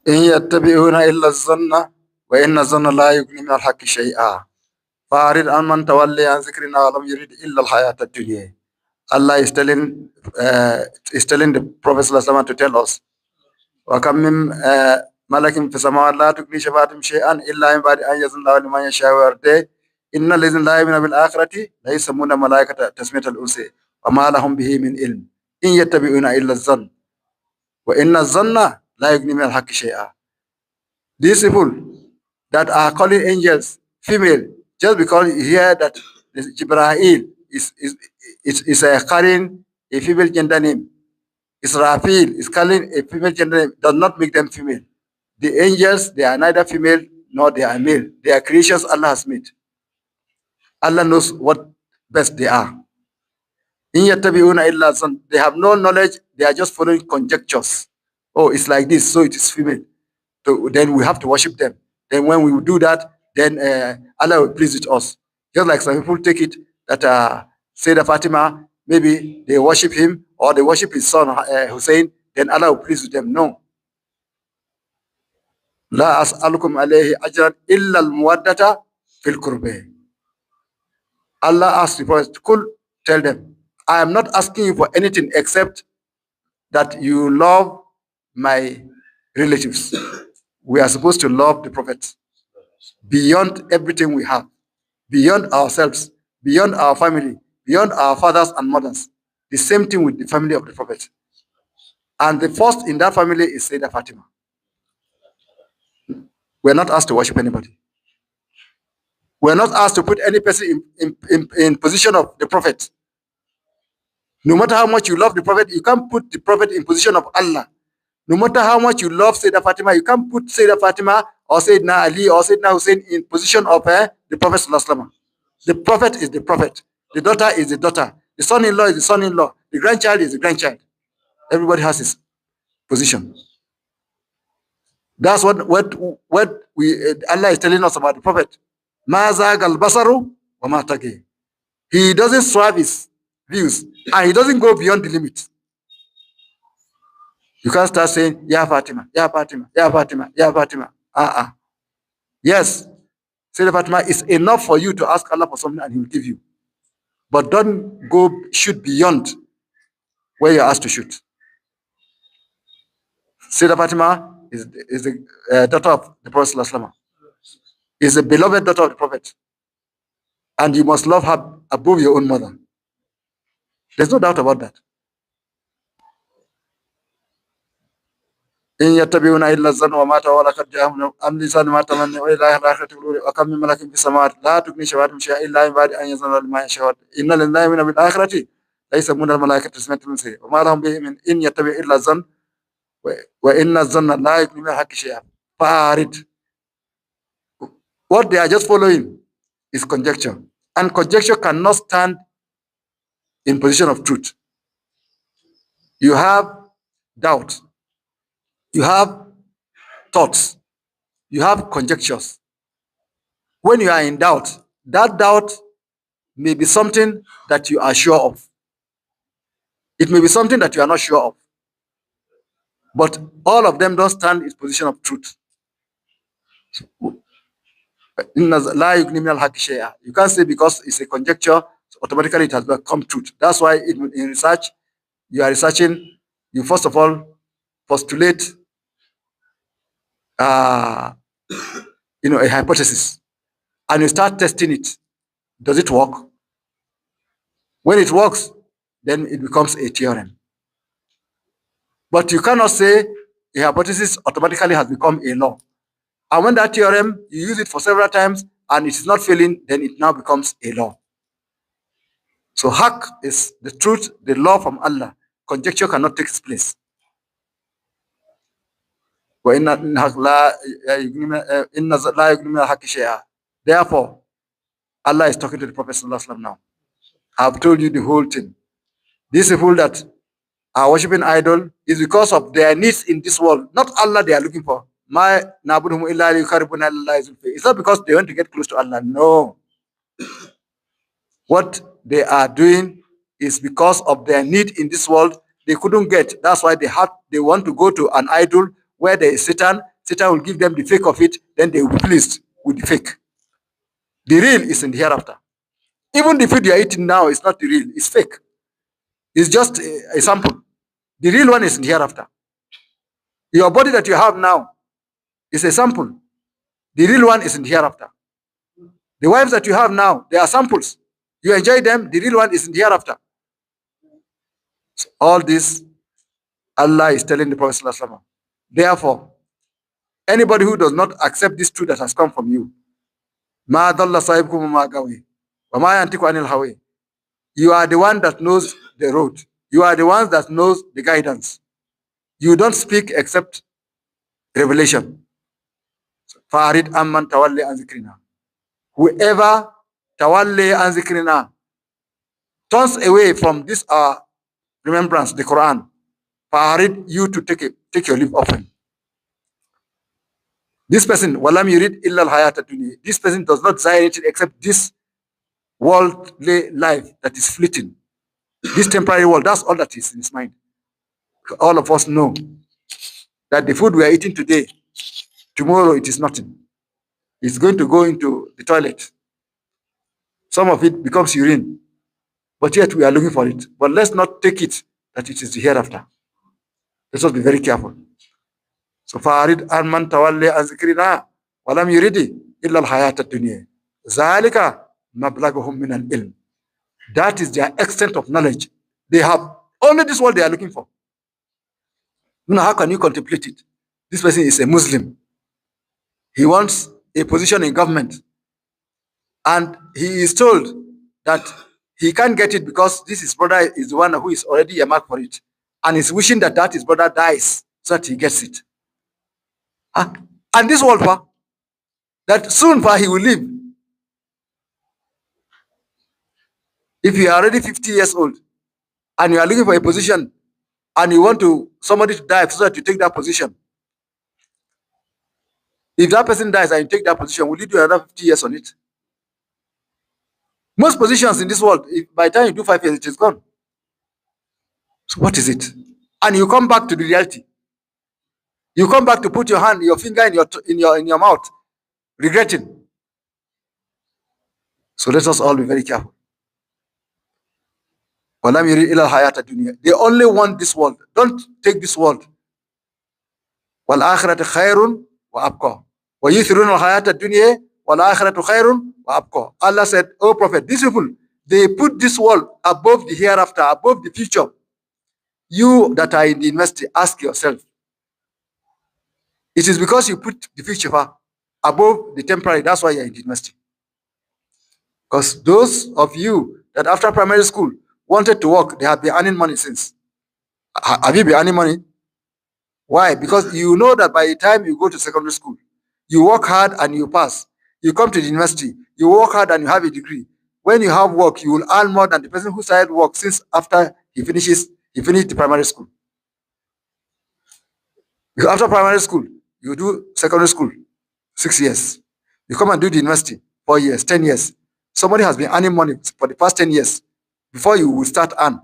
إن يتبعون إلا الظن وإن الظن لا يغني من الحق شيئا فأعرض عمن تولى عن ذكرنا ولم يرد إلا الحياة الدنيا. Allah is telling the Prophet ﷺ to tell us, وَكَمْ مِنْ مَلَكٍ فِي السَّمَاوَاتِ لَا تُغْنِي شَفَاعَتُهُمْ شَيْئًا إِلَّا مِنْ بَعْدِ أَنْ يَأْذَنَ اللَّهُ لِمَنْ يَشَاءُ وَيَرْضَىٰ إِنَّ الَّذِينَ لَا يُؤْمِنُونَ بِالْآخِرَةِ لَا يَسَمُّونَ الْمَلَائِكَةَ تَسْمِيَةَ الْأُنثَىٰ وَمَا لَهُم بِهِ مِنْ عِلْمٍ إِنْ يَتَّبِعُونَ إِلَّا الظَّنَّ وَإِنَّ الظَّنَّ لَا يُغْنِي مِنَ الْحَقِّ شَيْئًا. These people that are calling angels female, just because you hear that Jibreel is carrying a female gender name, Israfil is calling a female gender name, does not make them female. The angels, they are neither female nor they are male. They are creations Allah has made. Allah knows what best they are. They have no knowledge, they are just following conjectures. Oh, it's like this, so it is female. So then we have to worship them. Then when we do that, then Allah will please with us. Just like some people take it that Sayyidah Fatima, maybe they worship him or they worship his son Hussein, then Allah will please with them. No. La as'alukum alayhi ajran illa al-muwaddata fil qurbah. Allah asked the Prophet, tell them, I am not asking you for anything except that you love my relatives. We are supposed to love the Prophet beyond everything we have, beyond ourselves, beyond our family, beyond our fathers and mothers. The same thing with the family of the Prophet. And the first in that family is Sayyidah Fatima. We're not asked to worship anybody. We're not asked to put any person in position of the Prophet. No matter how much you love the Prophet, you can't put the Prophet in position of Allah. No matter how much you love Sayyidah Fatima, you can't put Sayyidah Fatima or Sayyidina Ali or Sayyidina Hussein in position of the Prophet Sallallahu Alaihi Wasallam. The Prophet is the Prophet. The daughter is the daughter. The son-in-law is the son-in-law. The grandchild is the grandchild. Everybody has his position. That's what Allah is telling us about the Prophet. Ma zagal basaru wa ma taghi. He doesn't swerve his views and he doesn't go beyond the limit. You can't start saying, Ya Fatima, Ya Fatima, Ya Fatima, Ya Fatima. Yes, Sayyidina Fatima is enough for you to ask Allah for something and He will give you. But don't go shoot beyond where you're asked to shoot. Sayyidina Fatima is the daughter of the Prophet Sallallahu Alaihi Wasallam. Is a beloved daughter of the Prophet. And you must love her above your own mother. There's no doubt about that. إن يتبعون إلا الظن وما تولى لقد جاءهم أم لسان ما تمنى وإلى الآخرة وكم من ملك في السماوات لا تغني شفاعتهم شيئا إلا من بعد أن يأذن لمن يشاء إن لله من بالآخرة ليس من الملائكة سمعة من شيء وما لهم به من إن يتبع إلا الظن وإن الظن لا يغني من الحق شيئا فأعرض. What they are just following is conjecture, and conjecture cannot stand in position of truth. You have doubt. You have thoughts. You have conjectures. When you are in doubt, that doubt may be something that you are sure of. It may be something that you are not sure of. But all of them don't stand in position of truth. You can't say because it's a conjecture, so automatically it has become truth. That's why in research, you are researching, you first of all postulate a hypothesis, and you start testing it. Does it work? When it works, then it becomes a theorem. But you cannot say a hypothesis automatically has become a law. And when that theorem, you use it for several times and it is not failing, then it now becomes a law. So haq is the truth, the law from Allah. Conjecture cannot take its place. Therefore, Allah is talking to the Prophet ﷺ now. I have told you the whole thing. These people that are worshipping idol is because of their needs in this world, not Allah they are looking for. It's not because they want to get close to Allah. No. What they are doing is because of their need in this world. They couldn't get. That's why they want to go to an idol where there is Satan. Satan will give them the fake of it. Then they will be pleased with the fake. The real is in the hereafter. Even the food you are eating now is not the real. It's fake. It's just a sample. The real one is in the hereafter. Your body that you have now is a sample. The real one is in the hereafter. The wives that you have now, they are samples. You enjoy them, the real one is in the hereafter. So all this, Allah is telling the Prophet ﷺ. Therefore, anybody who does not accept this truth that has come from you, Ma dalla sahibkum ma gawi, wa ma yantiku anil hawi. You are the one that knows the road. You are the one that knows the guidance. You don't speak except revelation. Farid amman tawalli an zikrina. Whoever tawalli an zikrina turns away from this remembrance, the Quran, farid, you to take your leave offering. This person, walam yurid illa al-hayat ad-dunya. This person does not desire anything except this worldly life that is fleeting. This temporary world, that's all that is in his mind. All of us know that the food we are eating today, tomorrow it is nothing. It's going to go into the toilet. Some of it becomes urine. But yet we are looking for it. But let's not take it that it is the hereafter. Let us be very careful. So farid man tawalli an zikrina wa lam yuridi illa al-hayat ad-dunya. Zalika mablaghum min al-ilm. That is their extent of knowledge. They have only this world they are looking for. Now, how can you contemplate it? This person is a Muslim. He wants a position in government. And he is told that he can't get it because his brother is the one who is already earmarked for it. And he's wishing that his brother dies so that he gets it. And this world, that soon he will leave. If you are already 50 years old and you are looking for a position and you want somebody to die so that you take that position, if that person dies and you take that position, will you do another 50 years on it? Most positions in this world, by the time you do 5 years, it is gone. So what is it? And you come back to the reality. You come back to put your finger in your mouth, regretting. So let us all be very careful. They only want this world. Don't take this world. وَالْآخِرَةُ خَيْرٌ وَأَبْقَى وَيُثِرُونَ الْحَيَاةَ الدُّنْيَا وَالْآخِرَةُ خَيْرٌ وَأَبْقَى. Allah said, "O Prophet, these people, they put this world above the hereafter, above the future. You that are in the university, ask yourself, it is because you put the future above the temporary, that's why you're in the university. Because those of you that after primary school wanted to work, they have been earning money since. Have you been earning money? Why? Because you know that by the time you go to secondary school, you work hard and you pass. You come to the university, you work hard and you have a degree. When you have work, you will earn more than the person who started work since after he finished the primary school. Because after primary school, you do secondary school, 6 years. You come and do the university, 4 years, 10 years. Somebody has been earning money for the past 10 years before you will start earn.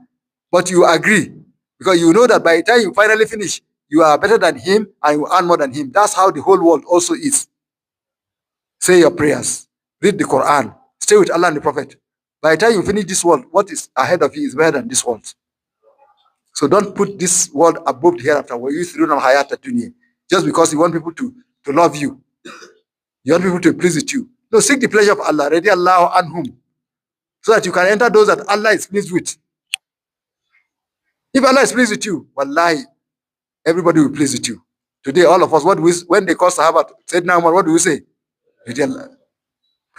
But you agree because you know that by the time you finally finish, you are better than him and you earn more than him. That's how the whole world also is. Say your prayers, read the Quran, stay with Allah and the Prophet. By the time you finish this world, what is ahead of you is better than this world. So don't put this world above the hereafter where you through hayat dunya just because you want people to love you. You want people to please with you. No, seek the pleasure of Allah, radiallahu anhum, so that you can enter those that Allah is pleased with. If Allah is pleased with you, wallahi, everybody will be pleased with you. Today, all of us, when they call Sahaba, said Umar, what do we say?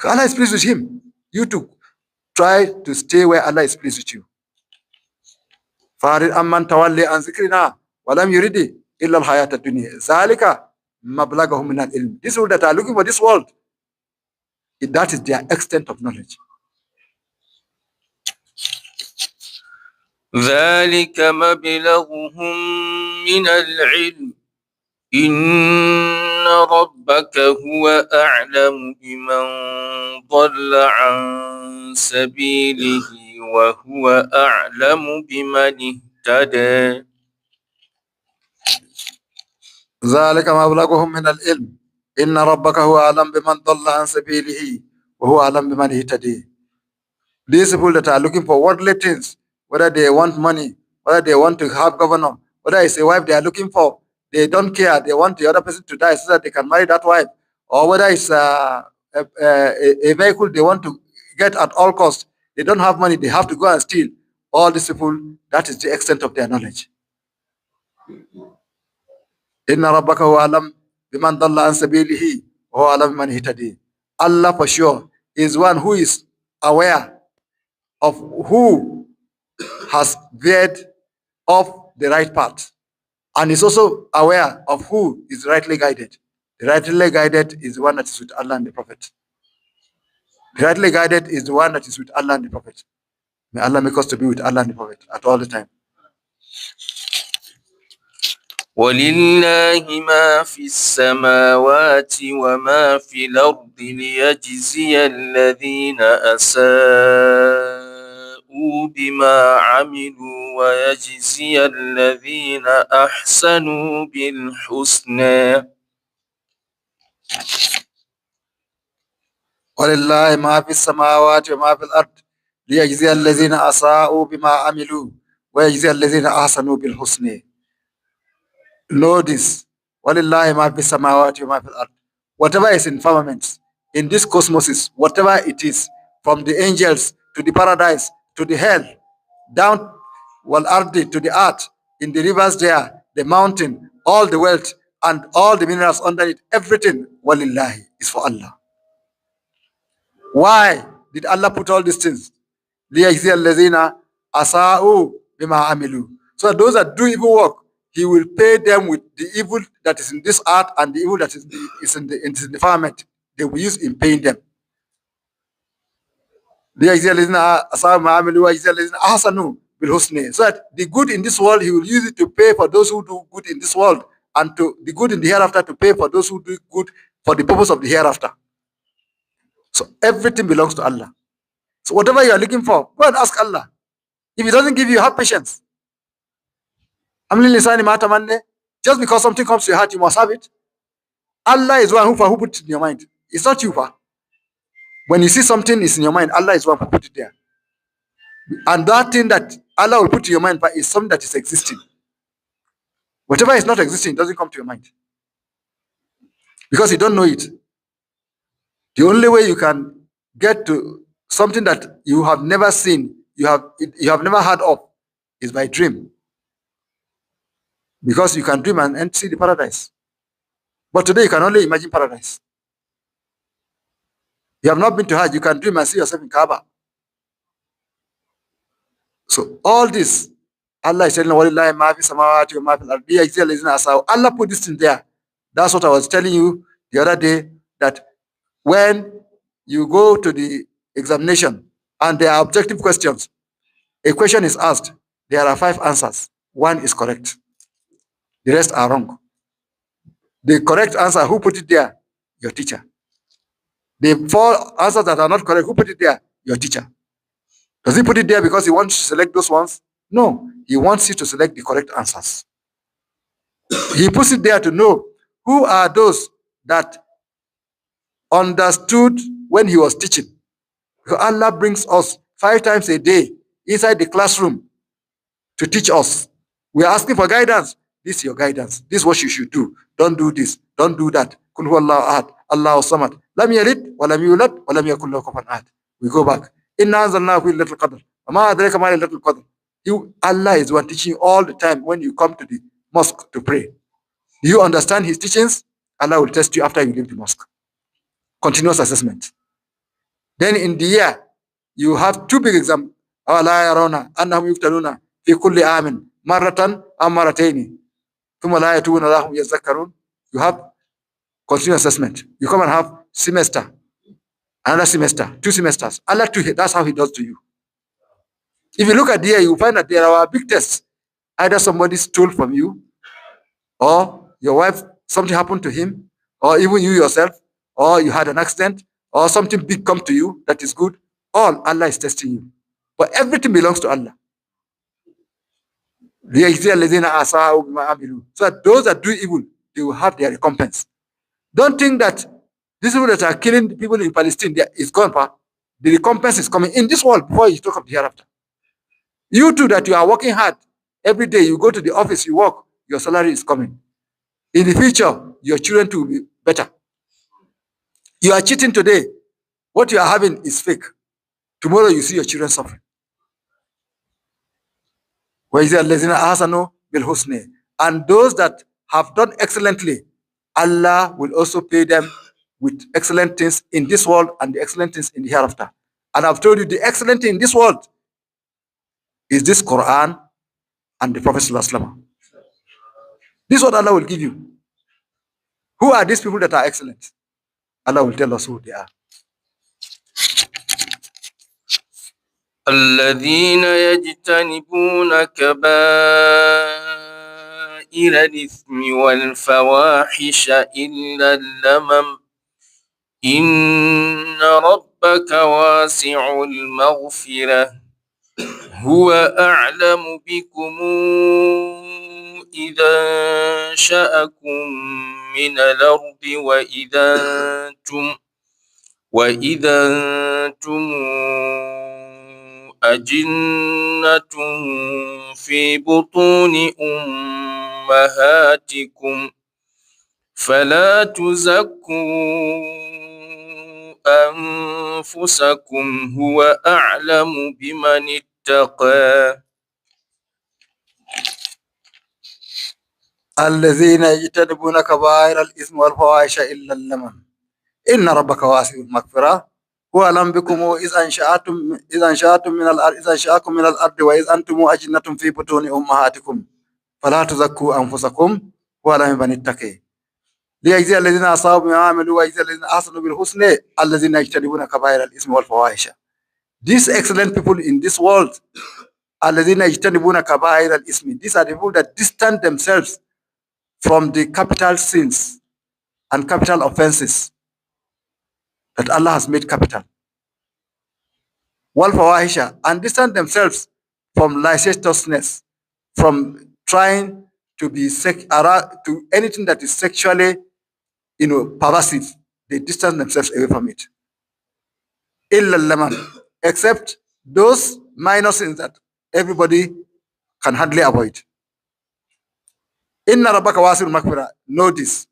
Allah is pleased with him. You too, try to stay where Allah is pleased with you. فَارِدْ أَمَّنْ تَوَلِّي عَنْ ذِكْرِنَا وَلَمْ يُرِدِ إِلَّا الْحَيَاةَ الدُّنْيَا ذَلِكَ مَبْلَغَهُم مِنَ الْعِلْمِ. These people that are looking for this world, that is their extent of knowledge. ذلك مبلغهم من العلم إن ربك هو أعلم بمن ضل عن سبيله وهو أعلم بمن اهتدى. ذلك مبلغهم من العلم إن ربك هو أعلم بمن ضل عن سبيله وهو أعلم بمن اهتدى. These people that are looking for worldly things, whether they want money, whether they want to have governor, whether it's a wife they are looking for, they don't care. They want the other person to die so that they can marry that wife, or whether it's a vehicle they want to get at all costs. They don't have money. They have to go and steal. All these people, that is the extent of their knowledge. Inna rabbaka huwa alam biman dalla an sabilihi wa huwa alam biman ihtadi. Allah for sure is one who is aware of who has veered off the right path, and is also aware of who is rightly guided. The rightly guided is the one that is with Allah and the Prophet. The rightly guided is the one that is with Allah and the Prophet. May Allah make us to be with Allah and the Prophet at all the time. ولله ما في السماوات وما في الأرض ليجزي الذين أساءوا بما عملوا ويجزي الذين أحسنوا بالحسنى. ولله ما في السماوات وما في الأرض ليجزي الذين أساءوا بما عملوا ويجزي الذين أحسنوا بالحسنى. Know this. وَلِلَّهِ مَا فِي السَّمَاوَاتِ وَمَا فِي الْأَرْضِ. Whatever is in firmaments, in this cosmoses, whatever it is, from the angels to the paradise to the hell, down wal-ardi to the earth, in the rivers there, the mountain, all the wealth and all the minerals under it, everything, walillahi, is for Allah. Why did Allah put all these things? لِيَجْزِيَ الَّذِينَ أَسَاءُوا بِمَا عَمِلُوا. So that those that do evil work, He will pay them with the evil that is in this earth and the evil that is in the firmament, they will be used in paying them. لِيَجْزِيَ الَّذِينَ أَسَاءُوا مَا عَمِلُوا وَيَجْزِيَ الَّذِينَ أَحْسَنُوا بِالْحُسْنِ. So that the good in this world, he will use it to pay for those who do good in this world, and to the good in the hereafter to pay for those who do good for the purpose of the hereafter. So everything belongs to Allah. So whatever you are looking for, go and ask Allah. If He doesn't give you, have patience. Just because something comes to your heart, you must have it. Allah is one who put it in your mind. It's not you. When you see something is in your mind, Allah is one who put it there. And that thing that Allah will put in your mind is something that is existing. Whatever is not existing doesn't come to your mind, because you don't know it. The only way you can get to something that you have never seen, you have never heard of, is by dream. Because you can dream and see the paradise. But today you can only imagine paradise. You have not been to Hajj, you can dream and see yourself in Kaaba. So all this, Allah is telling Allah put this in there. That's what I was telling you the other day, that when you go to the examination and there are objective questions, a question is asked, there are 5 answers. 1 is correct. The rest are wrong. The correct answer, who put it there? Your teacher. The 4 answers that are not correct, who put it there? Your teacher. Does he put it there because he wants to select those ones? No, he wants you to select the correct answers. He puts it there to know who are those that understood when he was teaching. Because Allah brings us 5 times a day inside the classroom to teach us. We are asking for guidance. This is your guidance. This is what you should do. Don't do this. Don't do that. Kul huwa Allahu ahad, Allahu samad. Lam yalid wa lam yulad wa lam yakul lahu kufuwan ahad. We go back. Inna anzalnahu fi lailatul qadr. Wa ma adraka ma lailatul qadr. Allah is one teaching all the time when you come to the mosque to pray. Do you understand his teachings? Allah will test you after you leave the mosque. Continuous assessment. Then in the year, you have 2 big exams. أَوَلَا يَرَوْنَ أَنَّهُمْ يُفْتَنُونَ فِي كُلِّ عَامٍ مَرَّةً أَوْ مَرَّتَيْنِ ثُمَّ لَا يَتُوبُونَ لَهُمْ يَذَّكَّرُونَ. You have continuous assessment. You come and have semester, another semester, 2 semesters. Allah too, that's how he does to you. If you look at the year, you find that there are big tests. Either somebody stole from you, or your wife, something happened to him, or even you yourself, or you had an accident, or something big come to you that is good. All Allah is testing you. But everything belongs to Allah. So that those that do evil, they will have their recompense. Don't think that these people that are killing people in Palestine, is gone. The recompense is coming in this world before you talk of the hereafter. You too, that you are working hard every day, you go to the office, you work, your salary is coming. In the future, your children too will be better. You are cheating today. What you are having is fake. Tomorrow you see your children suffering. And those that have done excellently, Allah will also pay them with excellent things in this world and the excellent things in the hereafter. And I've told you the excellent thing in this world is this Quran and the Prophet ﷺ. This is what Allah will give you. Who are these people that are excellent? Allah will tell us who they are. الذين يجتنبون كبائر الإثم والفواحش إلا اللمم إن ربك واسع المغفرة هو أعلم بكم إذا أنشأكم من الأرض وإذا أنتم أجنة في بطون أمهاتكم فلا تزكوا أنفسكم هو أعلم بمن اتقى. الذين يجتنبون كبائر الإثم والفواحش إلا اللمم إن ربك واسع المغفرة هو أعلم بكم إذا أنشأكم من الأرض وإذ أنتم أجنة في بطون أمهاتكم فلا تزكوا أنفسكم هو أعلم بمن اتقى. ليجزي الذين أصابوا بما عملوا ويجزي الذين أحسنوا بالحسنى الذين يجتنبون كبائر الإثم والفواحش. These excellent people in this world, الذين يجتنبون كبائر الإثم, these are the people that distance themselves from the capital sins and capital offenses that Allah has made capital. والفواحش, and distance themselves from licentiousness, from trying to be to anything that is sexually, pervasive. They distance themselves away from it. إلا اللمم, except those minor sins that everybody can hardly avoid. Inna rabbaka wasi'ul maghfirah. Know this.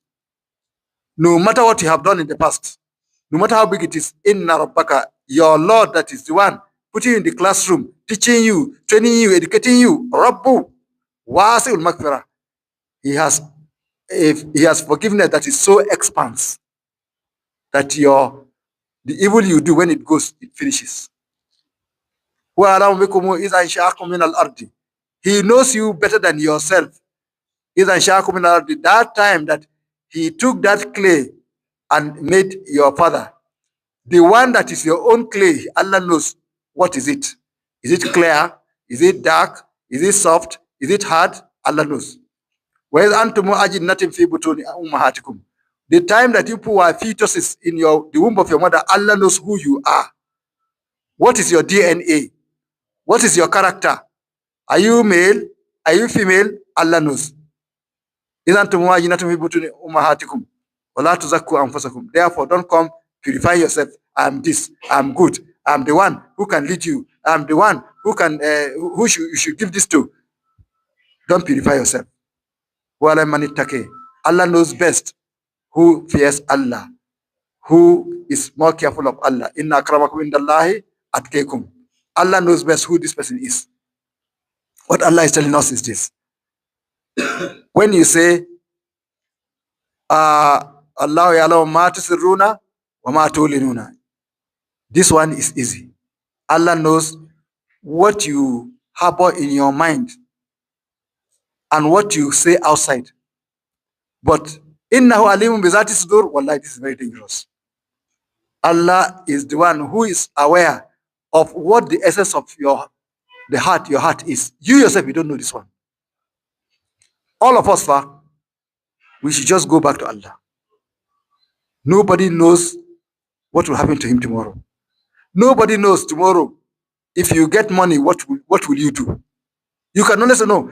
No matter what you have done in the past, no matter how big it is, inna rabbaka, your Lord, that is the one putting you in the classroom, teaching you, training you, educating you, Rabbu wasi'ul maghfirah. He has forgiveness that is so expansive that the evil you do, when it goes, it finishes. He knows you better than yourself. That time that he took that clay and made your father, the one that is your own clay, Allah knows what is it. Is it clear? Is it dark? Is it soft? Is it hard? Allah knows. The time that you were fetuses in the womb of your mother, Allah knows who you are. What is your DNA? What is your character? Are you male? Are you female? Allah knows. Therefore, don't come purify yourself. I'm this. I'm good. I'm the one who can lead you. I'm the one who can you should give this to. Don't purify yourself. Allah knows best who fears Allah, who is more careful of Allah. Inna akramakum indallahi atqakum. Allah knows best who this person is. What Allah is telling us is this. When you say, Allah ya'lamu ma tusirruna wa ma tulinuna, this one is easy. Allah knows what you harbor in your mind and what you say outside. But innahu alimun bi zati sudur, wallahi, this is very dangerous. Allah is the one who is aware of what the essence of your heart is. You yourself, you don't know this one. All of us, we should just go back to Allah. Nobody knows what will happen to him tomorrow. Nobody knows tomorrow, if you get money, what will you do? You can only say, no,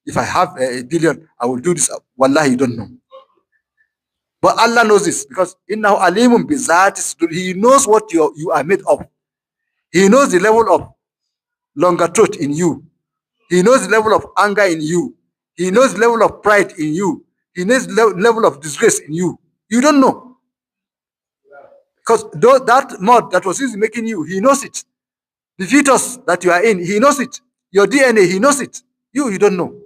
if I have a billion, I will do this. Wallahi, you don't know. But Allah knows this, because innahu alimun bi zati sudur. He knows what you are made of. He knows the level of longer truth in you. He knows the level of anger in you. He knows the level of pride in you. He knows the level of disgrace in you. You don't know. Because that mud that was used making you, he knows it. The fetus that you are in, he knows it. Your DNA, he knows it. You don't know.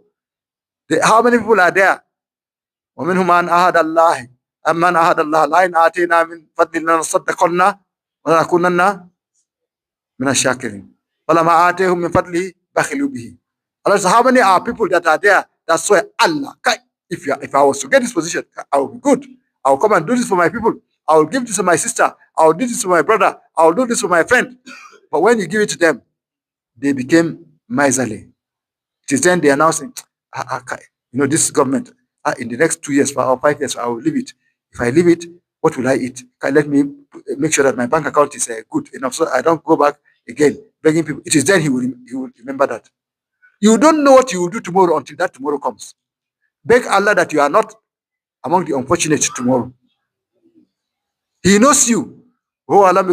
How many people are there? وَمِنْهُمْ مَنْ أَهَدَ اللَّهِ أَمَّنْ أَهَدَ اللَّهِ لَإِنْ آتَيْنَا مِنْ فَضْلِهِ لَنَصَّدَّقَنَّ وَلَنَكُونَنَّ مِنَ الشَّاكِرِينَ وَلَمَا آتَيْهُمْ مِنْ فَضْلِهِ بَخِلُوا بِهِ. Allah says, how many are people that are there that swear, Allah, if I was to get this position, I will be good. I will come and do this for my people. I will give this to my sister. I will do this for my brother. I will do this for my friend. But when you give it to them, they became miserly. It is then they are now saying, this government, in the next 2 years or 5 years, I will leave it. If I leave it, what will I eat? Let me make sure that my bank account is good enough so I don't go back again begging people. It is then he will remember that. You don't know what you will do tomorrow until that tomorrow comes. Beg Allah that you are not among the unfortunate tomorrow. He knows you. That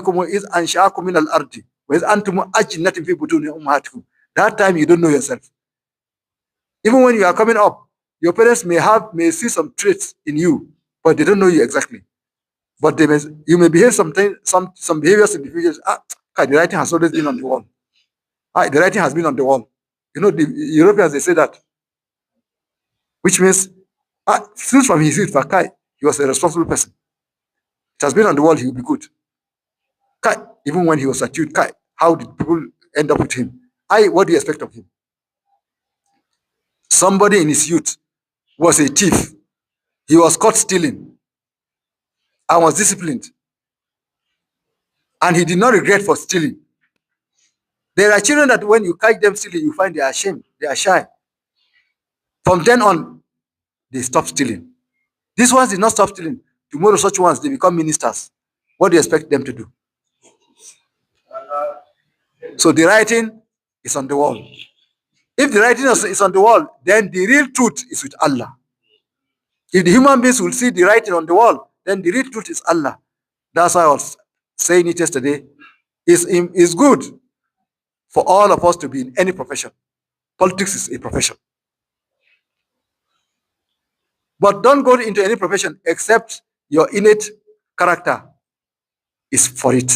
time you don't know yourself. Even when you are coming up, your parents may see some traits in you, but they don't know you exactly. But you may behave some behaviors in the future. The writing has always been on the wall. The writing has been on the wall. The Europeans, they say that. Which means, since from his youth, he was a responsible person. It has been on the wall, he will be good. Even when he was at youth, how did people end up with him? What do you expect of him? Somebody in his youth was a thief. He was caught stealing and was disciplined. And he did not regret for stealing. There are children that when you catch them stealing, you find they are ashamed, they are shy. From then on, they stop stealing. These ones did not stop stealing. Tomorrow, such ones, they become ministers. What do you expect them to do? So the writing is on the wall. If the writing is on the wall, then the real truth is with Allah. If the human beings will see the writing on the wall, then the real truth is Allah. That's why I was saying it yesterday. It's good for all of us to be in any profession. Politics is a profession. But don't go into any profession except your innate character is for it.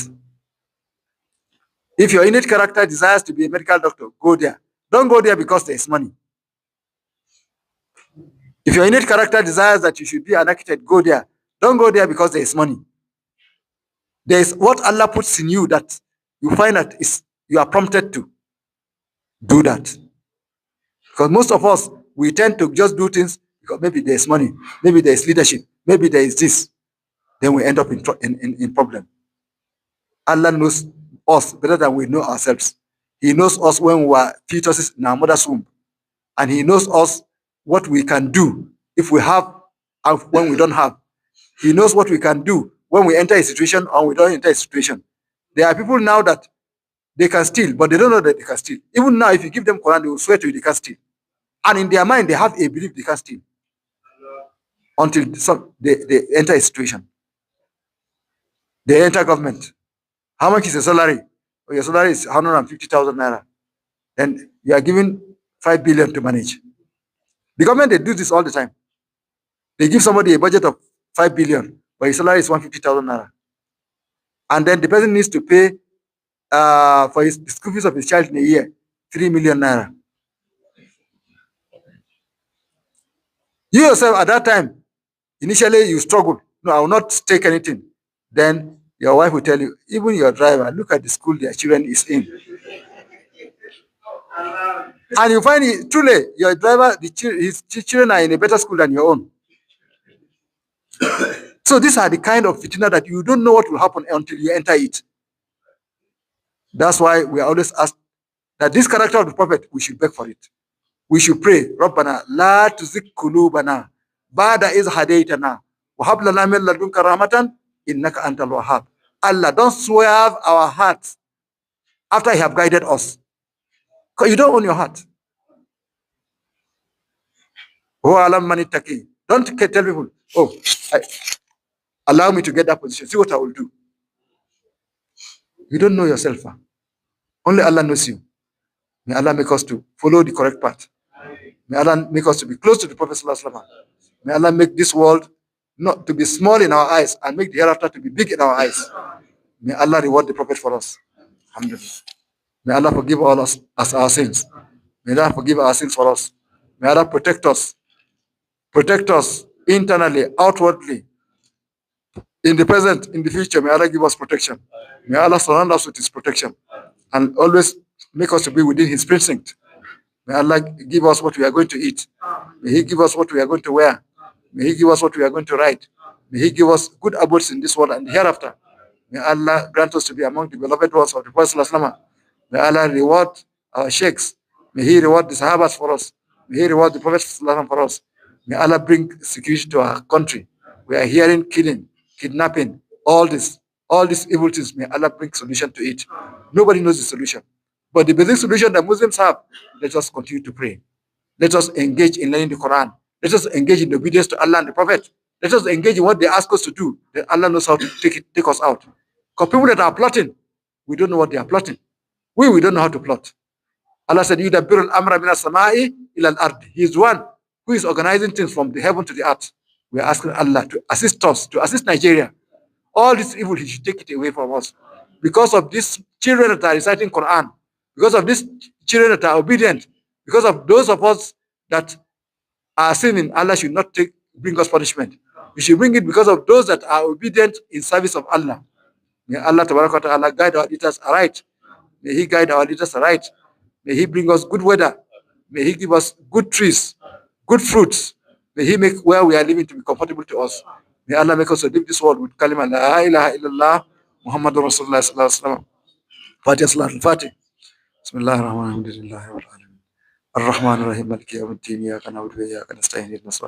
If your innate character desires to be a medical doctor, go there. Don't go there because there is money. If your innate character desires that you should be an architect, go there. Don't go there because there is money. There is what Allah puts in you that you find that you are prompted to do that. Because most of us, we tend to just do things because maybe there is money, maybe there is leadership, maybe there is this. Then we end up in problem. Allah knows us better than we know ourselves. He knows us when we were fetuses in our mother's womb. And he knows us what we can do if we have and when we don't have. He knows what we can do when we enter a situation or we don't enter a situation. There are people now that they can steal, but they don't know that they can steal. Even now, if you give them Quran, they will swear to you they can steal. And in their mind, they have a belief they can steal. Until they enter a situation. They enter government. How much is your salary? Oh, your salary is 150,000 naira. Then you are given 5 billion to manage. The government, they do this all the time. They give somebody a budget of 5 billion, but his salary is 150,000 naira. And then the person needs to pay for the school fees of his child in a year, 3 million naira. You yourself at that time, initially you struggle. No, I will not take anything. Then your wife will tell you, even your driver, look at the school their children is in. And you find it, truly, your driver, his children are in a better school than your own. So these are the kind of fitna that you don't know what will happen until you enter it. That's why we are always asked that this character of the Prophet, we should beg for it. We should pray, Rabbana, la tuzigh qulubana, ba'da iz hadaytana, wa hab lana min ladunka rahmatan, innaka antal wahhab. Allah, don't swerve our hearts after you have guided us. Because you don't own your heart. Don't tell people, oh, allow me to get that position. See what I will do. You don't know yourself. Huh? Only Allah knows you. May Allah make us to follow the correct path. May Allah make us to be close to the Prophet Sallallahu Alaihi Wasallam. May Allah make this world not to be small in our eyes and make the hereafter to be big in our eyes. May Allah reward the Prophet for us. Alhamdulillah. May Allah forgive all us our sins. May Allah forgive our sins for us. May Allah protect us. Protect us internally, outwardly. In the present, in the future, may Allah give us protection. May Allah surround us with His protection. And always make us to be within His precinct. May Allah give us what we are going to eat. May He give us what we are going to wear. May He give us what we are going to write. May He give us good abodes in this world and hereafter. May Allah grant us to be among the beloved ones of the Prophet ﷺ. May Allah reward our sheikhs. May He reward the Sahabas for us. May He reward the Prophet ﷺ for us. May Allah bring security to our country. We are hearing killing, kidnapping, all these evil things. May Allah bring solution to it. Nobody knows the solution. But the basic solution that Muslims have, let us continue to pray. Let us engage in learning the Quran. Let us engage in obedience to Allah and the Prophet. Let us engage in what they ask us to do. Then Allah knows how to take us out. Because people that are plotting, we don't know what they are plotting. We don't know how to plot. Allah said, يُدَبِّرُ الْأَمْرَ مِنَ السَّمَاءِ إِلَى الْأَرْضِ. He is one who is organizing things from the heaven to the earth. We are asking Allah to assist us, to assist Nigeria. All this evil, He should take it away from us. Because of these children that are reciting Quran, because of these children that are obedient, because of those of us that are sinning, Allah should not bring us punishment. We should bring it because of those that are obedient in service of Allah. May Allah Ta'ala guide our leaders aright. May He guide our leaders aright. May He bring us good weather. May He give us good trees, good fruits. May He make where we are living to be comfortable to us. May Allah make us to leave this world with kalima la ilaha illallah Muhammadur Rasulullah sallallahu alaihi wasallam. Fatiha Salat al-Fatih. Bismillahir Rahmanir Rahim. Alhamdulillahi Rabbil Alamin. الرحمن الرحيم مالك يوم الدين إياك نعبد وإياك نستعين اهدنا الصراط